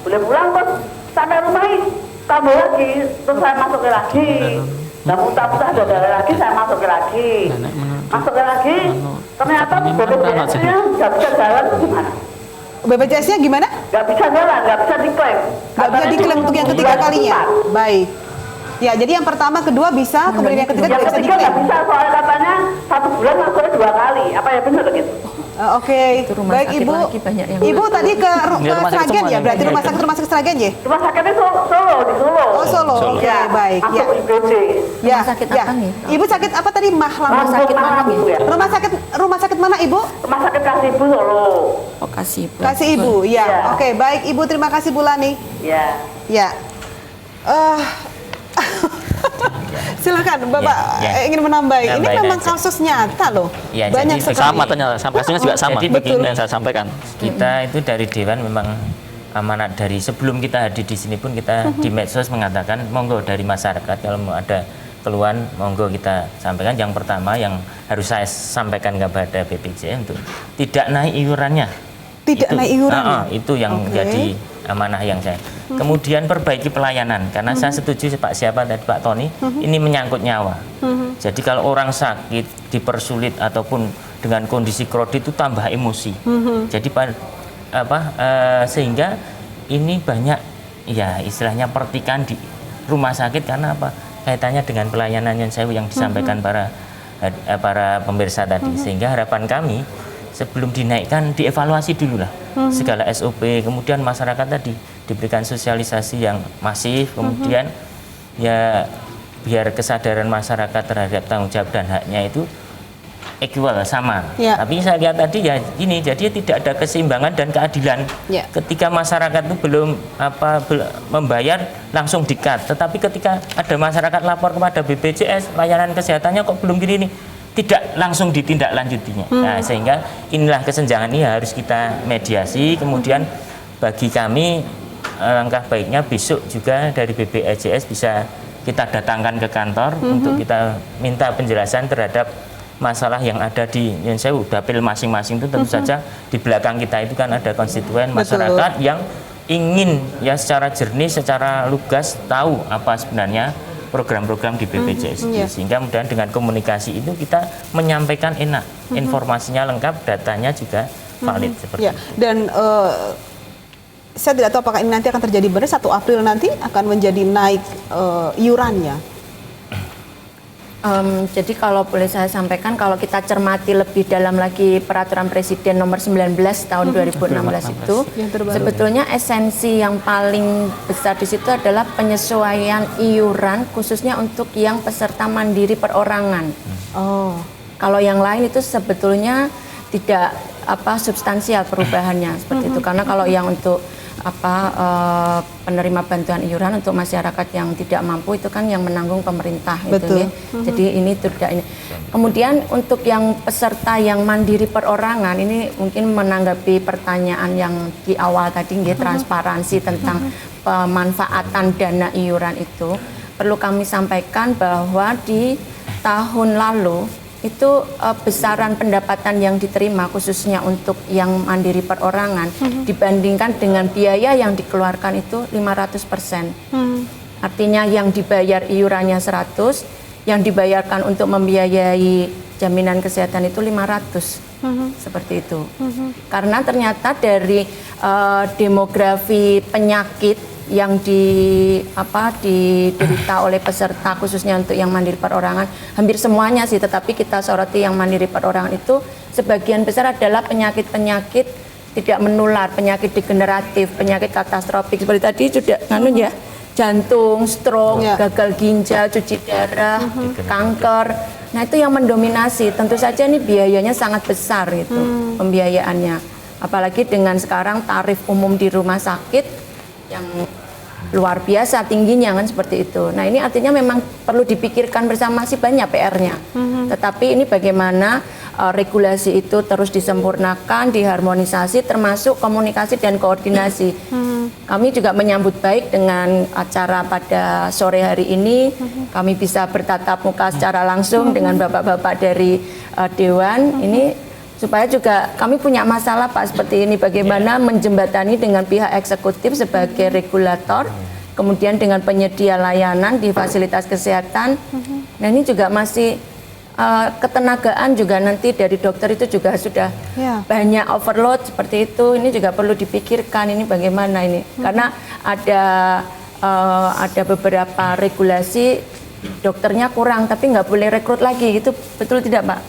N: Boleh pulang terus sampai rumah tambah lagi, terus saya masukin lagi. Dan muntah-muntah ada darah lagi, saya masukin lagi. Ternyata BPJS-nya nggak bisa jalan, gimana?
A: BPJS-nya gimana?
N: Nggak bisa jalan, nggak bisa diklaim.
A: Nggak bisa diklaim untuk yang ketiga kalinya? Baik. Ya, jadi yang pertama, kedua bisa, kemudian yang ketiga tidak bisa diklaim.
N: Nggak bisa, soalnya katanya 1 bulan masuknya 2 kali. Apa ya benar gitu?
A: Oke, baik Ibu. Ibu tadi ke Sragen ya, berarti rumah sakit Sragen ya?
N: Rumah sakitnya Solo, di Solo.
A: Oh Solo, oke baik.
N: Masuk IGD.
E: Rumah sakit apa nih?
A: Ibu sakit apa tadi? Rumah sakit mana ya? Rumah sakit mana Ibu?
N: Rumah sakit Kasibu Solo.
E: Oh Kasibu.
A: Kasibu, ya. Oke, baik Ibu, terima kasih Bu Lani.
N: Ya.
A: Ya. Silakan Bapak ingin menambah. Ini memang kasus nyata loh.
C: Ya,
A: banyak
C: jadi
B: sama ternyata, kasusnya juga sama.
C: Jadi begini
B: yang saya sampaikan.
C: Kita itu dari Dewan memang amanat dari sebelum kita hadir di sini pun kita di medsos mengatakan monggo dari masyarakat kalau mau ada keluhan monggo kita sampaikan. Yang pertama yang harus saya sampaikan kepada BPJS untuk tidak naik iurannya.
A: Naik iuran.
C: Itu yang jadi amanah yang saya. Kemudian perbaiki pelayanan karena saya setuju Pak siapa tadi Pak Tony, ini menyangkut nyawa. Jadi kalau orang sakit dipersulit ataupun dengan kondisi kronik itu tambah emosi. Jadi sehingga ini banyak ya istilahnya pertikan di rumah sakit karena apa? Kaitannya dengan pelayanan yang disampaikan para pemirsa tadi. Sehingga harapan kami sebelum dinaikkan dievaluasi dulu lah segala SOP, kemudian masyarakat tadi diberikan sosialisasi yang masif, kemudian ya biar kesadaran masyarakat terhadap tanggung jawab dan haknya itu equal sama. Tapi saya lihat tadi ya ini jadi tidak ada keseimbangan dan keadilan. Ketika masyarakat itu belum membayar langsung di-cut, tetapi ketika ada masyarakat lapor kepada BPJS layanan kesehatannya kok belum gini nih, tidak langsung ditindaklanjutinya. Nah, sehingga inilah kesenjangan ini harus kita mediasi. Kemudian bagi kami langkah baiknya besok juga dari BPJS bisa kita datangkan ke kantor untuk kita minta penjelasan terhadap masalah yang ada di Yonsewu dapil masing-masing. Itu tentu saja di belakang kita itu kan ada konstituen masyarakat yang ingin ya secara jernih, secara lugas tahu apa sebenarnya program-program di BPJS sehingga kemudian dengan komunikasi itu kita menyampaikan enak, informasinya lengkap, datanya juga valid seperti itu.
A: Dan saya tidak tahu apakah ini nanti akan terjadi benar 1 April nanti akan menjadi naik iurannya.
E: Jadi kalau boleh saya sampaikan, kalau kita cermati lebih dalam lagi peraturan Presiden nomor 19 tahun 2016 itu, sebetulnya esensi yang paling besar di situ adalah penyesuaian iuran khususnya untuk yang peserta mandiri perorangan. Kalau yang lain itu sebetulnya tidak substansial perubahannya seperti itu, karena kalau yang untuk penerima bantuan iuran untuk masyarakat yang tidak mampu itu kan yang menanggung pemerintah gitu ya. Jadi ini tidak ini. Kemudian untuk yang peserta yang mandiri perorangan ini mungkin menanggapi pertanyaan yang di awal tadi transparansi tentang pemanfaatan dana iuran itu perlu kami sampaikan bahwa di tahun lalu itu besaran pendapatan yang diterima khususnya untuk yang mandiri perorangan dibandingkan dengan biaya yang dikeluarkan itu 500%. Artinya yang dibayar iurannya 100, yang dibayarkan untuk membiayai jaminan kesehatan itu 500. Seperti itu. Karena ternyata dari demografi penyakit yang diderita oleh peserta khususnya untuk yang mandiri perorangan hampir semuanya sih, tetapi kita soroti yang mandiri perorangan itu sebagian besar adalah penyakit-penyakit tidak menular, penyakit degeneratif, penyakit katastrofik seperti tadi sudah jantung, stroke, gagal ginjal, cuci darah, kanker. Nah itu yang mendominasi. Tentu saja ini biayanya sangat besar itu pembiayaannya. Apalagi dengan sekarang tarif umum di rumah sakit yang luar biasa tingginya kan seperti itu. Nah ini artinya memang perlu dipikirkan bersama, sih banyak PR-nya. Tetapi ini bagaimana regulasi itu terus disempurnakan, diharmonisasi, termasuk komunikasi dan koordinasi. Kami juga menyambut baik dengan acara pada sore hari ini. Kami bisa bertatap muka secara langsung dengan bapak-bapak dari Dewan ini. Supaya juga kami punya masalah Pak seperti ini, bagaimana menjembatani dengan pihak eksekutif sebagai regulator, kemudian dengan penyedia layanan di fasilitas kesehatan. Nah ini juga masih ketenagaan juga nanti dari dokter itu juga sudah banyak overload seperti itu. Ini juga perlu dipikirkan ini bagaimana ini, karena ada beberapa regulasi dokternya kurang tapi nggak boleh rekrut lagi, itu betul tidak Pak?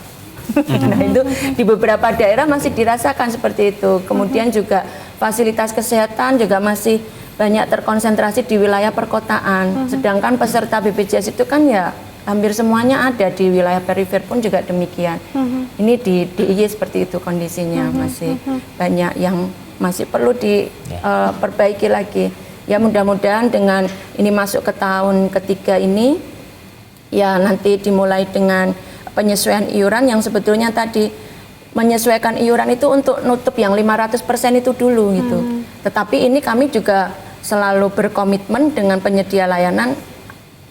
E: Nah itu di beberapa daerah masih dirasakan seperti itu. Kemudian juga fasilitas kesehatan juga masih banyak terkonsentrasi di wilayah perkotaan. Sedangkan peserta BPJS itu kan ya hampir semuanya ada di wilayah perifer pun juga demikian. Ini di DIY seperti itu kondisinya, masih banyak yang masih perlu diperbaiki lagi. Ya mudah-mudahan dengan ini masuk ke tahun ketiga ini ya nanti dimulai dengan penyesuaian iuran yang sebetulnya tadi menyesuaikan iuran itu untuk nutup yang 500% itu dulu gitu. Tetapi ini kami juga selalu berkomitmen dengan penyedia layanan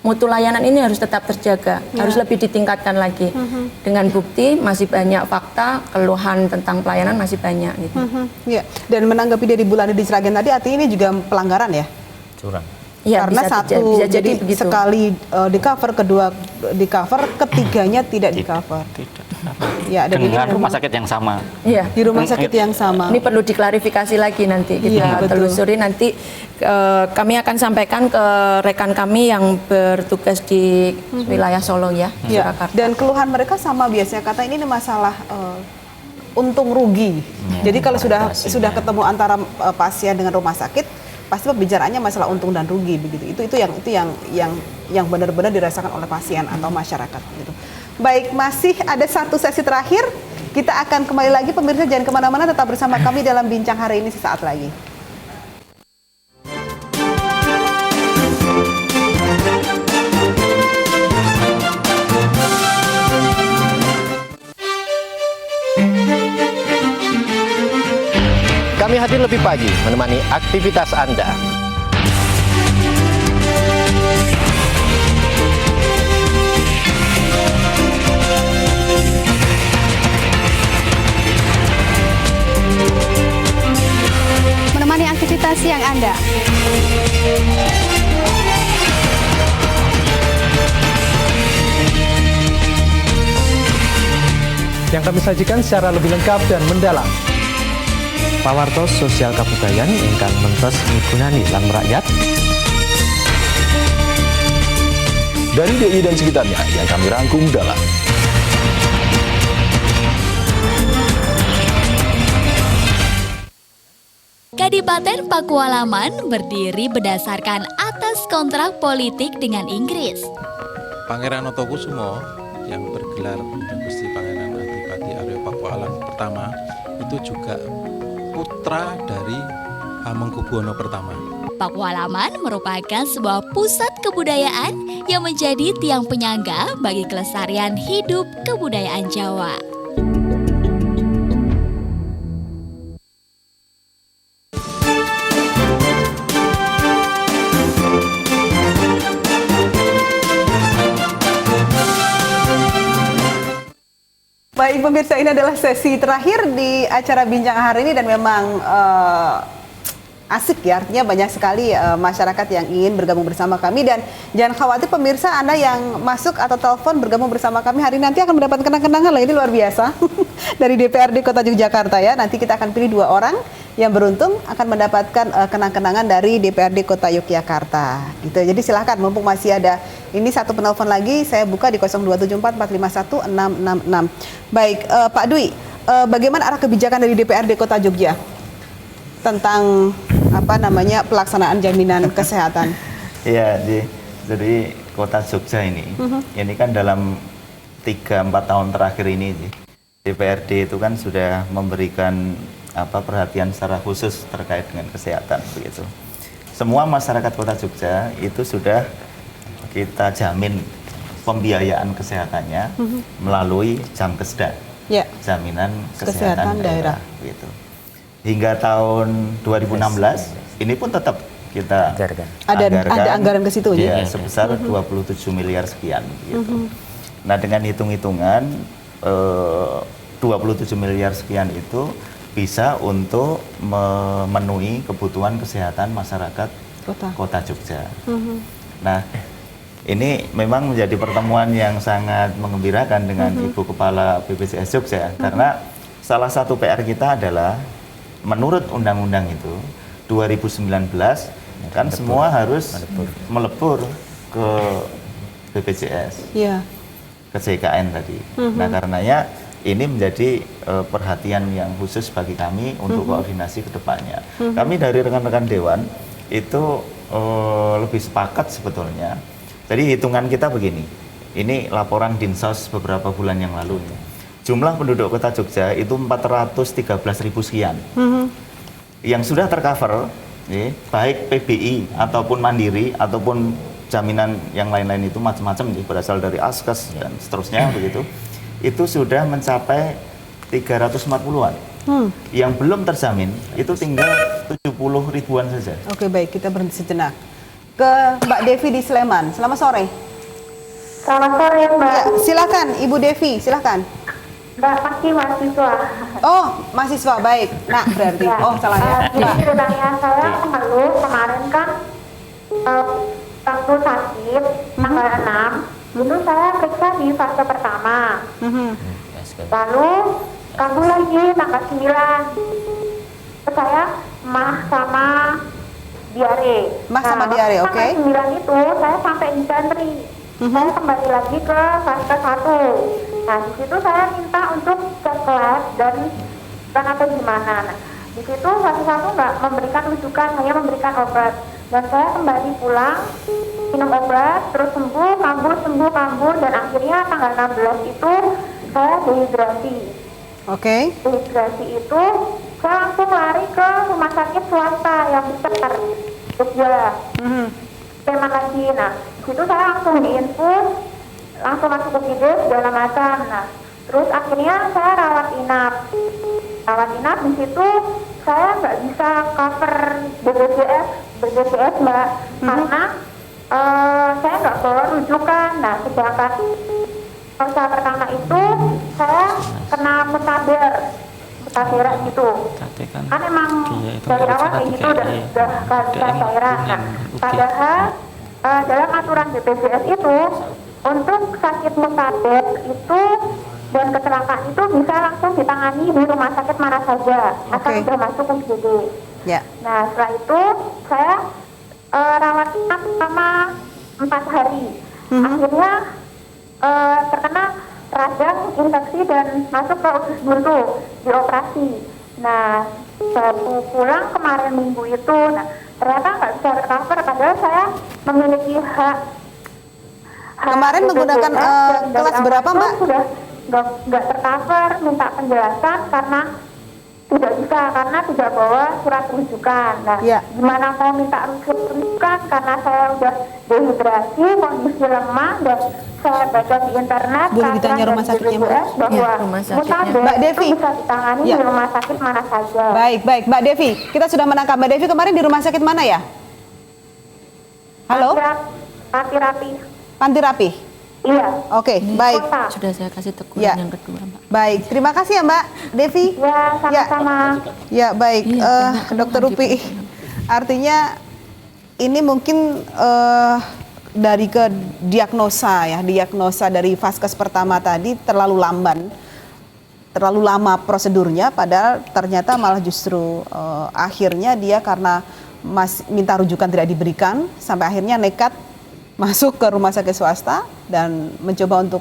E: mutu layanan ini harus tetap terjaga, harus lebih ditingkatkan lagi. Dengan bukti masih banyak fakta, keluhan tentang pelayanan masih banyak gitu.
A: Ya. Dan menanggapi dari Bu Lani di Sragen tadi, artinya ini juga pelanggaran ya?
C: Curang.
E: Ya,
A: karena bisa jadi
E: begitu.
A: Sekali di cover, kedua di cover, ketiganya tidak di cover. Ya,
B: dengan rumah sakit yang sama.
E: Iya,
A: di rumah sakit yang sama.
E: Ini perlu diklarifikasi lagi nanti kita telusuri nanti. Kami akan sampaikan ke rekan kami yang bertugas di wilayah Solo ya, Surakarta.
A: Dan keluhan mereka sama biasanya, kata ini masalah untung rugi. Jadi kalau sudah ketemu antara pasien dengan rumah sakit, pasti pembicaraannya masalah untung dan rugi begitu. Itu yang benar-benar dirasakan oleh pasien atau masyarakat gitu. Baik, masih ada satu sesi terakhir. Kita akan kembali lagi, pemirsa jangan kemana-mana, tetap bersama kami dalam bincang hari ini sesaat lagi.
O: Kami hadir lebih pagi menemani aktivitas Anda.
P: Menemani aktivitas siang Anda.
Q: Yang kami sajikan secara lebih lengkap dan mendalam.
R: Pawartos sosial kabudayan ingkang mentes migunani lan rakyat.
S: Dari DI dan sekitarnya yang kami rangkum dalam
G: Kadipaten Pakualaman berdiri berdasarkan atas kontrak politik dengan Inggris.
T: Pangeran Notokusumo yang bergelar Gusti Pangeran Adipati Aryo Pakualam pertama itu juga putra dari Hamengkubuwono pertama.
G: Pakualaman merupakan sebuah pusat kebudayaan yang menjadi tiang penyangga bagi kelestarian hidup kebudayaan Jawa.
A: Baik pemirsa, ini adalah sesi terakhir di acara bincang hari ini dan memang asik ya, artinya banyak sekali masyarakat yang ingin bergabung bersama kami. Dan jangan khawatir pemirsa, Anda yang masuk atau telepon bergabung bersama kami hari nanti akan mendapat kenang-kenangan loh, ini luar biasa dari DPRD Kota Yogyakarta ya. Nanti kita akan pilih 2 orang yang beruntung akan mendapatkan kenang-kenangan dari DPRD Kota Yogyakarta gitu. Jadi silahkan, mumpung masih ada ini satu penelpon lagi, saya buka di 02744516666. Baik, Pak Dwi, bagaimana arah kebijakan dari DPRD Kota Jogja tentang pelaksanaan jaminan kesehatan?
D: Iya, jadi Kota Jogja ini kan dalam 3-4 tahun terakhir ini DPRD itu kan sudah memberikan perhatian secara khusus terkait dengan kesehatan begitu. Semua masyarakat Kota Jogja itu sudah kita jamin pembiayaan kesehatannya melalui Jamkesda, jaminan kesehatan daerah gitu. Hingga tahun 2016 ini pun tetap kita
A: ada anggaran ke situ
D: ya, sebesar 27 miliar sekian gitu. Nah, dengan hitung-hitungan 27 miliar sekian itu bisa untuk memenuhi kebutuhan kesehatan masyarakat Kota Jogja. Nah, ini memang menjadi pertemuan yang sangat menggembirakan dengan Ibu Kepala BPJS Jogja karena salah satu PR kita adalah menurut undang-undang itu 2019 kan semua harus melebur ke BPJS, ke JKN tadi. Nah, karenanya ini menjadi perhatian yang khusus bagi kami untuk koordinasi ke depannya. Kami dari rekan-rekan Dewan itu lebih sepakat sebetulnya. Jadi hitungan kita begini, ini laporan Dinsos beberapa bulan yang lalu. Jumlah penduduk Kota Jogja itu 413.000 sekian. Yang sudah tercover, baik PBI ataupun Mandiri ataupun jaminan yang lain-lain itu macam-macam, berasal dari Askes dan seterusnya begitu. Itu sudah mencapai 340-an. Yang belum terjamin itu tinggal 70 ribuan saja.
A: Oke, baik, kita berhenti sejenak. ke Mbak Devi di Sleman. Selamat sore.
U: Selamat sore, Mbak.
A: Ya, silakan Ibu Devi, silakan.
U: Mbak, masih mahasiswa.
A: Oh, mahasiswa, baik. Nah, berarti.
U: Ya.
A: Oh, salah ya.
U: Jadi ceritanya saya mengeluh kemarin kan waktu sakit tanggal 6, itu saya periksa di fase pertama. Lalu kambuh lagi tanggal 9. Saya mah sama diare.
A: Mah sama diare, oke.
U: Tanggal 9 itu saya sampai di Gantri. Saya kembali lagi ke fase 1. Nah, di situ saya minta untuk cek lab dan atau gimana. Nah, di situ satu-satu nggak memberikan rujukan, hanya memberikan obat. Dan saya kembali pulang, minum obat, terus sembuh, dan akhirnya tanggal 16 itu saya dehidrasi.
A: Oke.
U: Dehidrasi itu saya langsung lari ke rumah sakit swasta yang besar, Jogja. Teman lagi. Nah, di situ saya langsung diinfus, langsung masuk ke video segala macam. Nah, terus akhirnya saya rawat inap di situ saya nggak bisa cover BPJS Mbak, karena saya nggak bawa rujukan. Nah, sedangkan fase pertama itu saya kena mutaber gitu. Kan emang dari awal kayak gitu udah kehabisan cairan. Nah, padahal dalam aturan BPJS itu untuk sakit mutaber itu dan kecelakaan itu bisa langsung ditangani di rumah sakit mana saja, asal sudah masuk UGD.
A: Ya.
U: Nah, setelah itu saya rawat inap selama 4 hari. Akhirnya terkena radang infeksi dan masuk ke usus buntu, dioperasi. Nah, baru pulang kemarin minggu itu, nah ternyata nggak bisa recover, padahal saya memiliki hak.
A: Kemarin menggunakan kelas berapa, Mbak?
U: Sudah nggak tercover, minta penjelasan karena tidak bisa, karena tidak bawa surat rujukan. Nah, gimana mau minta rujukan karena saya udah dehidrasi, kondisi lemah, dan saya baca di internet
A: boleh ditanya rumah sakitnya, Mbak?
U: Bahwa mutaber
A: Mbak Devi
U: itu bisa ditangani di rumah sakit mana saja.
A: Baik, Mbak Devi, kita sudah menangkap. Mbak Devi kemarin di rumah sakit mana ya? Halo? Panti Rapi.
U: Iya.
A: Oke, baik.
E: Sudah saya kasih teguran yang kedua, Mbak.
A: Baik, terima kasih ya Mbak Devi.
U: Ya, sama-sama.
A: Ya, baik. Dokter Rupi, artinya ini mungkin dari ke diagnosa dari vaskes pertama tadi terlalu lama prosedurnya, padahal ternyata malah justru akhirnya dia karena minta rujukan tidak diberikan, sampai akhirnya nekat masuk ke rumah sakit swasta dan mencoba untuk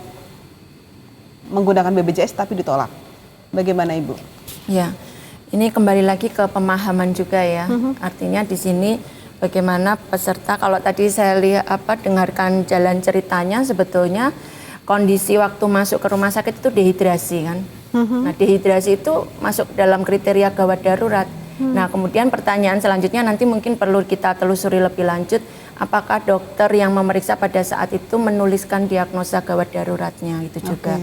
A: menggunakan BPJS tapi ditolak. Bagaimana Ibu?
E: Ya, ini kembali lagi ke pemahaman juga ya. Artinya di sini bagaimana peserta, kalau tadi saya lihat dengarkan jalan ceritanya, sebetulnya kondisi waktu masuk ke rumah sakit itu dehidrasi kan. Nah, dehidrasi itu masuk dalam kriteria gawat darurat. Nah, kemudian pertanyaan selanjutnya nanti mungkin perlu kita telusuri lebih lanjut, apakah dokter yang memeriksa pada saat itu menuliskan diagnosa gawat daruratnya itu juga.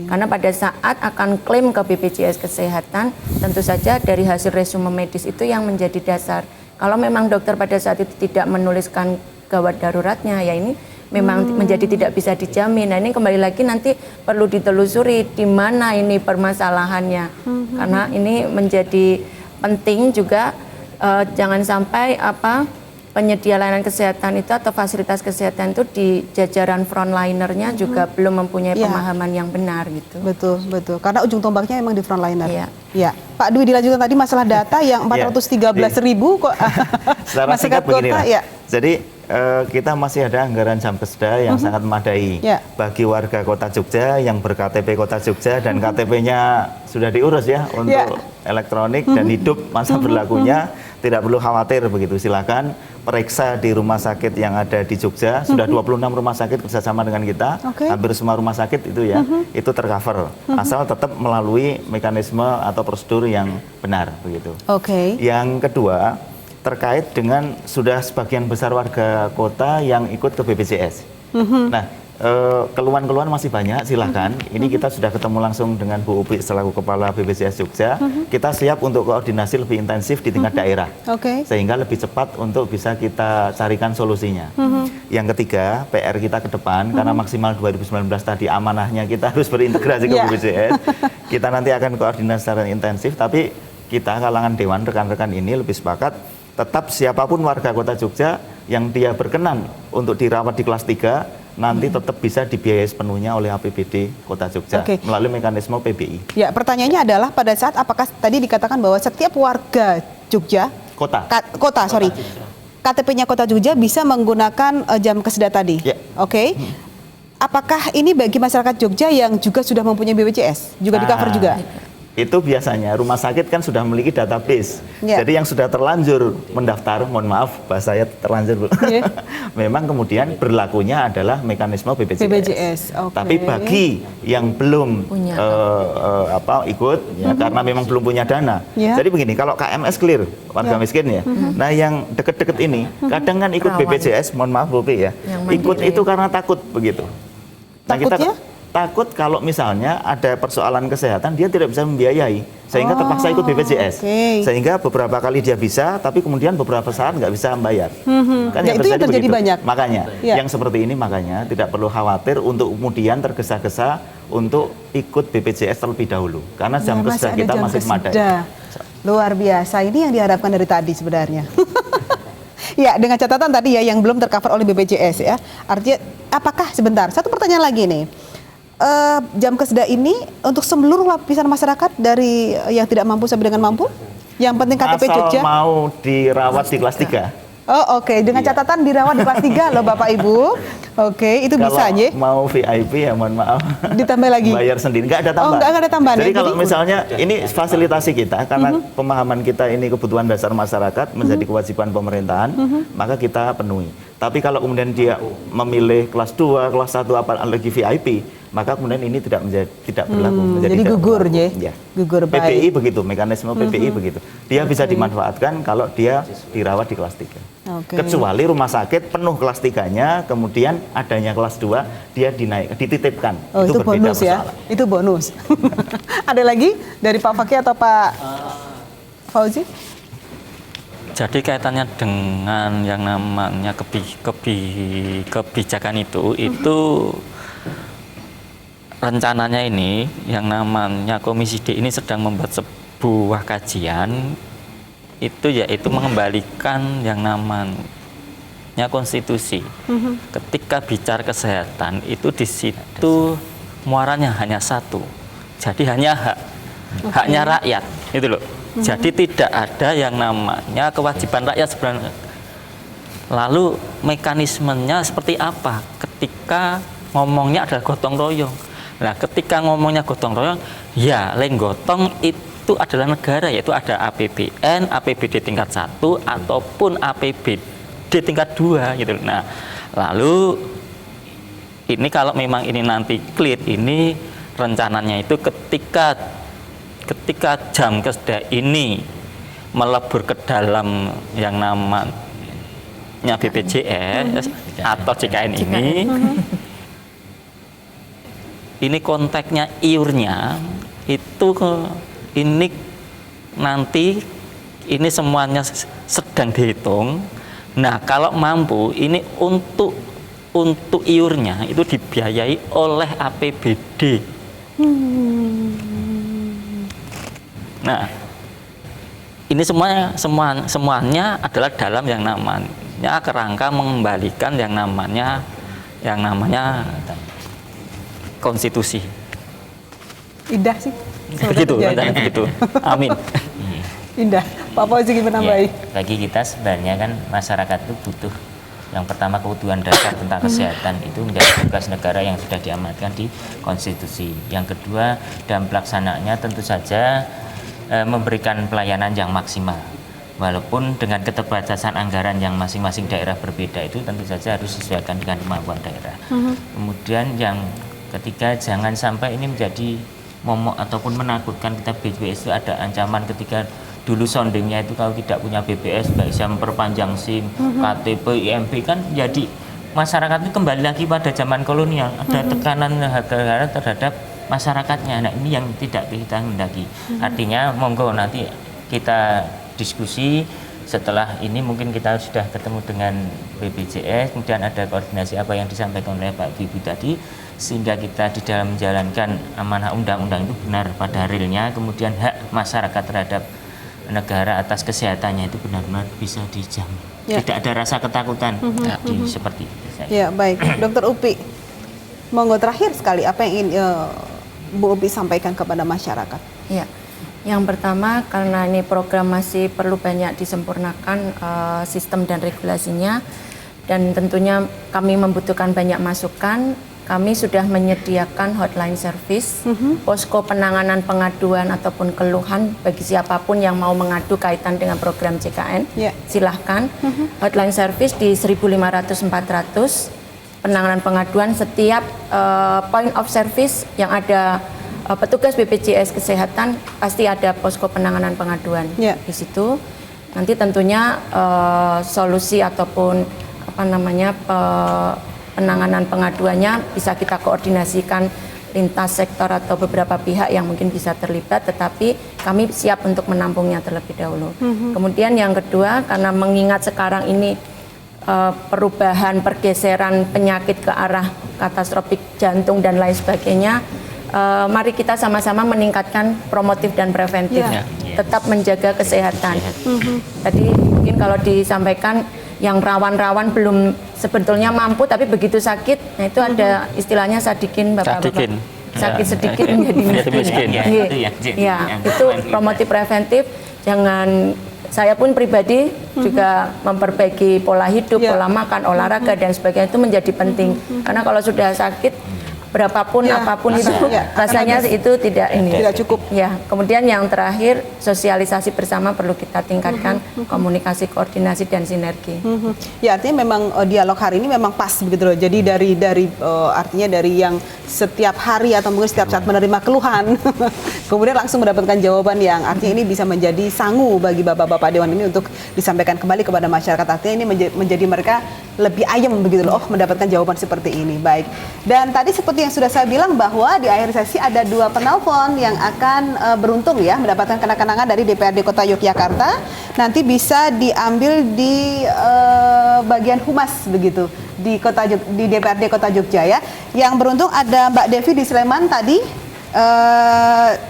E: Karena pada saat akan klaim ke BPJS Kesehatan, tentu saja dari hasil resume medis itu yang menjadi dasar. Kalau memang dokter pada saat itu tidak menuliskan gawat daruratnya, ya ini memang menjadi tidak bisa dijamin. Nah, ini kembali lagi nanti perlu ditelusuri di mana ini permasalahannya. Karena ini menjadi penting juga, jangan sampai penyedia layanan kesehatan itu atau fasilitas kesehatan itu di jajaran frontlinernya juga belum mempunyai pemahaman yang benar gitu.
A: Betul. Karena ujung tombaknya memang di frontliner. Ya. Pak Dwi, dilanjutkan tadi masalah data yang 413.000 kok.
D: Secara singkat beginilah. Jadi kita masih ada anggaran Jamkesda yang sangat memadai bagi warga Kota Jogja yang ber-KTP Kota Jogja dan KTP-nya sudah diurus ya untuk elektronik dan hidup masa berlakunya, tidak perlu khawatir begitu. Silakan periksa di rumah sakit yang ada di Jogja. Sudah 26 rumah sakit bersama dengan kita, hampir semua rumah sakit itu ya, itu tercover. Asal tetap melalui mekanisme atau prosedur yang benar begitu. Yang kedua, terkait dengan sudah sebagian besar warga kota yang ikut ke BPJS. Nah, keluhan-keluhan masih banyak, silahkan. Ini kita sudah ketemu langsung dengan Bu Upi selaku Kepala BPJS Jogja. Kita siap untuk koordinasi lebih intensif di tingkat daerah, sehingga lebih cepat untuk bisa kita carikan solusinya. Yang ketiga, PR kita ke depan, karena maksimal 2019 tadi amanahnya kita harus berintegrasi ke BPJS. Kita nanti akan koordinasi secara intensif, tapi kita kalangan Dewan rekan-rekan ini lebih sepakat tetap siapapun warga Kota Jogja yang dia berkenan untuk dirawat di kelas 3 nanti tetap bisa dibiayai sepenuhnya oleh APBD Kota Jogja melalui mekanisme PBI.
A: Ya, pertanyaannya adalah pada saat apakah tadi dikatakan bahwa setiap warga Jogja KTP-nya Kota Jogja bisa menggunakan jam kesedah tadi. Apakah ini bagi masyarakat Jogja yang juga sudah mempunyai BPJS juga di-cover juga?
D: Itu biasanya rumah sakit kan sudah memiliki database. Jadi yang sudah terlanjur mendaftar, mohon maaf bahasanya terlanjur Bu. Memang kemudian berlakunya adalah mekanisme BPJS. Tapi bagi yang belum ikut karena memang belum punya dana. Jadi begini, kalau KMS clear warga miskin ya. Nah, yang deket-deket ini kadang kan ikut BPJS, mohon maaf Bu ya. Ikut itu karena takut begitu. Nah, kita takut kalau misalnya ada persoalan kesehatan dia tidak bisa membiayai sehingga terpaksa ikut BPJS sehingga beberapa kali dia bisa tapi kemudian beberapa saat nggak bisa membayar kan yang
A: itu yang terjadi banyak
D: makanya yang seperti ini makanya tidak perlu khawatir untuk kemudian tergesa-gesa untuk ikut BPJS terlebih dahulu karena jam kesedah kita masih memadai.
A: Luar biasa, ini yang diharapkan dari tadi sebenarnya. Ya, dengan catatan tadi ya yang belum tercover oleh BPJS ya, artinya apakah sebentar satu pertanyaan lagi nih, jam kesedah ini untuk seluruh lapisan masyarakat dari yang tidak mampu sampai dengan mampu? Yang penting KTP Jogja?
D: Asal mau dirawat di kelas 3.
A: Dengan catatan dirawat di kelas 3 loh Bapak Ibu. Itu
D: kalau
A: bisa ya.
D: Mau VIP ya mohon maaf.
A: Ditambah lagi.
D: Bayar sendiri, nggak ada tambahan.
A: Nggak ada tambahan.
D: Jadi kalau misalnya ini fasilitasi kita karena pemahaman kita ini kebutuhan dasar masyarakat menjadi kewajiban pemerintahan, maka kita penuhi. Tapi kalau kemudian dia memilih kelas 2, kelas 1 apalagi VIP, maka kemudian ini tidak berlaku menjadi
A: jadi gugur
D: ya. Gugur baik. PPI begitu, mekanisme PPI begitu. Dia bisa dimanfaatkan kalau dia dirawat di kelas 3. Kecuali rumah sakit penuh kelas 3-nya, kemudian adanya kelas 2 dia dititipkan.
A: Itu bonus ya. Itu bonus. Ada lagi dari Pak Fakih atau Pak Fauzi?
B: Jadi kaitannya dengan yang namanya kebijakan itu rencananya ini yang namanya Komisi D ini sedang membuat sebuah kajian itu yaitu mengembalikan yang namanya konstitusi. Ketika bicara kesehatan itu di situ muaranya hanya satu. Jadi hanya haknya rakyat itu loh. Jadi tidak ada yang namanya kewajiban rakyat sebenarnya. Lalu mekanismenya seperti apa? Ketika ngomongnya adalah gotong royong. Nah, ketika ngomongnya gotong royong, ya lenggotong itu adalah negara, yaitu ada APBN, APBD tingkat 1 ataupun APBD tingkat 2 gitu. Nah, lalu ini kalau memang ini nanti clear, ini rencananya itu ketika jam kesedah ini melebur ke dalam yang namanya BPJS atau JKN ini konteksnya iurnya itu ini nanti ini semuanya sedang dihitung. Nah, kalau mampu ini untuk iurnya itu dibiayai oleh APBD. Nah, ini semuanya adalah dalam yang namanya kerangka mengembalikan yang namanya konstitusi.
A: Indah sih.
B: Begitu. Amin.
A: Indah. Pak Fauzi gimana baik?
C: Bagi kita sebenarnya kan masyarakat itu butuh yang pertama kebutuhan dasar tentang kesehatan itu menjadi tugas negara yang sudah diamanatkan di konstitusi. Yang kedua dalam pelaksanaannya tentu saja memberikan pelayanan yang maksimal walaupun dengan keterbatasan anggaran yang masing-masing daerah berbeda itu tentu saja harus disesuaikan dengan kemampuan daerah. Kemudian yang ketiga jangan sampai ini menjadi momok ataupun menakutkan kita BPJS itu ada ancaman ketika dulu soundingnya itu kalau tidak punya BPS nggak bisa memperpanjang SIM, KTP, IMB kan jadi masyarakat itu kembali lagi pada zaman kolonial, ada tekanan negara terhadap masyarakatnya. Nah, ini yang tidak kita hendaki. Artinya monggo nanti kita diskusi setelah ini, mungkin kita sudah ketemu dengan BPJS, kemudian ada koordinasi apa yang disampaikan oleh Pak Bibu tadi, sehingga kita di dalam menjalankan amanah undang-undang itu benar pada realnya, kemudian hak masyarakat terhadap negara atas kesehatannya itu benar-benar bisa dijamin. Tidak ada rasa ketakutan seperti itu.
A: Ya, baik. Dr. Upi, monggo terakhir sekali apa yang ingin Bu Upi sampaikan kepada masyarakat?
E: Ya, yang pertama karena ini program masih perlu banyak disempurnakan sistem dan regulasinya, dan tentunya kami membutuhkan banyak masukan. Kami sudah menyediakan hotline service, posko penanganan pengaduan ataupun keluhan bagi siapapun yang mau mengadu kaitan dengan program JKN. Silahkan, hotline service di 1500-400, penanganan pengaduan setiap point of service yang ada petugas BPJS Kesehatan, pasti ada posko penanganan pengaduan di situ. Nanti tentunya solusi ataupun penanganan pengaduannya bisa kita koordinasikan lintas sektor atau beberapa pihak yang mungkin bisa terlibat, tetapi kami siap untuk menampungnya terlebih dahulu. Kemudian yang kedua, karena mengingat sekarang ini perubahan pergeseran penyakit ke arah katastrofik jantung dan lain sebagainya, mari kita sama-sama meningkatkan promotif dan preventif, tetap menjaga kesehatan. Tadi mungkin kalau disampaikan yang rawan-rawan belum sebetulnya mampu, tapi begitu sakit, nah itu ada istilahnya sadikin bapak-bapak. Sakit sedikit menjadi miskin. Ya, itu promotif preventif. Jangan, saya pun pribadi juga memperbaiki pola hidup, pola makan, olahraga dan sebagainya itu menjadi penting. Karena kalau sudah sakit berapapun apapun itu rasanya itu tidak
A: cukup.
E: Ya, kemudian yang terakhir sosialisasi bersama perlu kita tingkatkan, komunikasi, koordinasi dan sinergi.
A: Ya, artinya memang dialog hari ini memang pas begitu loh. Jadi dari artinya dari yang setiap hari atau mungkin setiap saat menerima keluhan kemudian langsung mendapatkan jawaban yang artinya ini bisa menjadi sangu bagi bapak-bapak dewan ini untuk disampaikan kembali kepada masyarakat. Artinya ini menjadi mereka lebih ayem begitu loh, mendapatkan jawaban seperti ini. Baik. Dan tadi seperti yang sudah saya bilang bahwa di akhir sesi ada 2 penelpon yang akan beruntung ya mendapatkan kenang-kenangan dari DPRD Kota Yogyakarta. Nanti bisa diambil di bagian humas begitu di DPRD Kota Jogja ya. Yang beruntung ada Mbak Devi di Sleman tadi.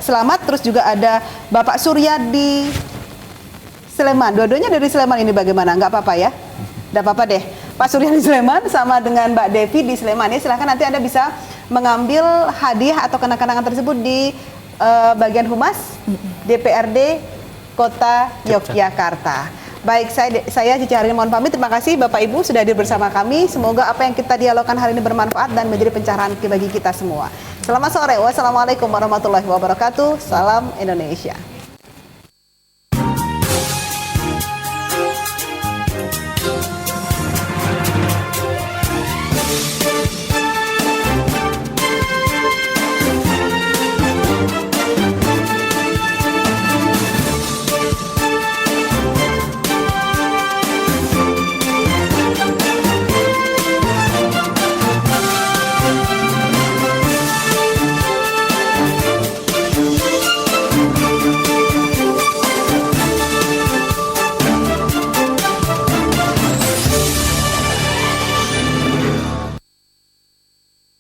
A: Selamat. Terus juga ada Bapak Surya di Sleman. Dua-duanya dari Sleman ini bagaimana? Nggak apa-apa ya? Nggak apa-apa deh. Pak Surya di Sleman sama dengan Mbak Devi di Sleman ya. Silahkan nanti Anda bisa mengambil hadiah atau kenang-kenangan tersebut di bagian humas DPRD Kota Yogyakarta. Baik, saya Cici Harini mohon pamit. Terima kasih Bapak Ibu sudah hadir bersama kami. Semoga apa yang kita dialogkan hari ini bermanfaat dan menjadi pencerahan bagi kita semua. Selamat sore. Wassalamualaikum warahmatullahi wabarakatuh. Salam Indonesia.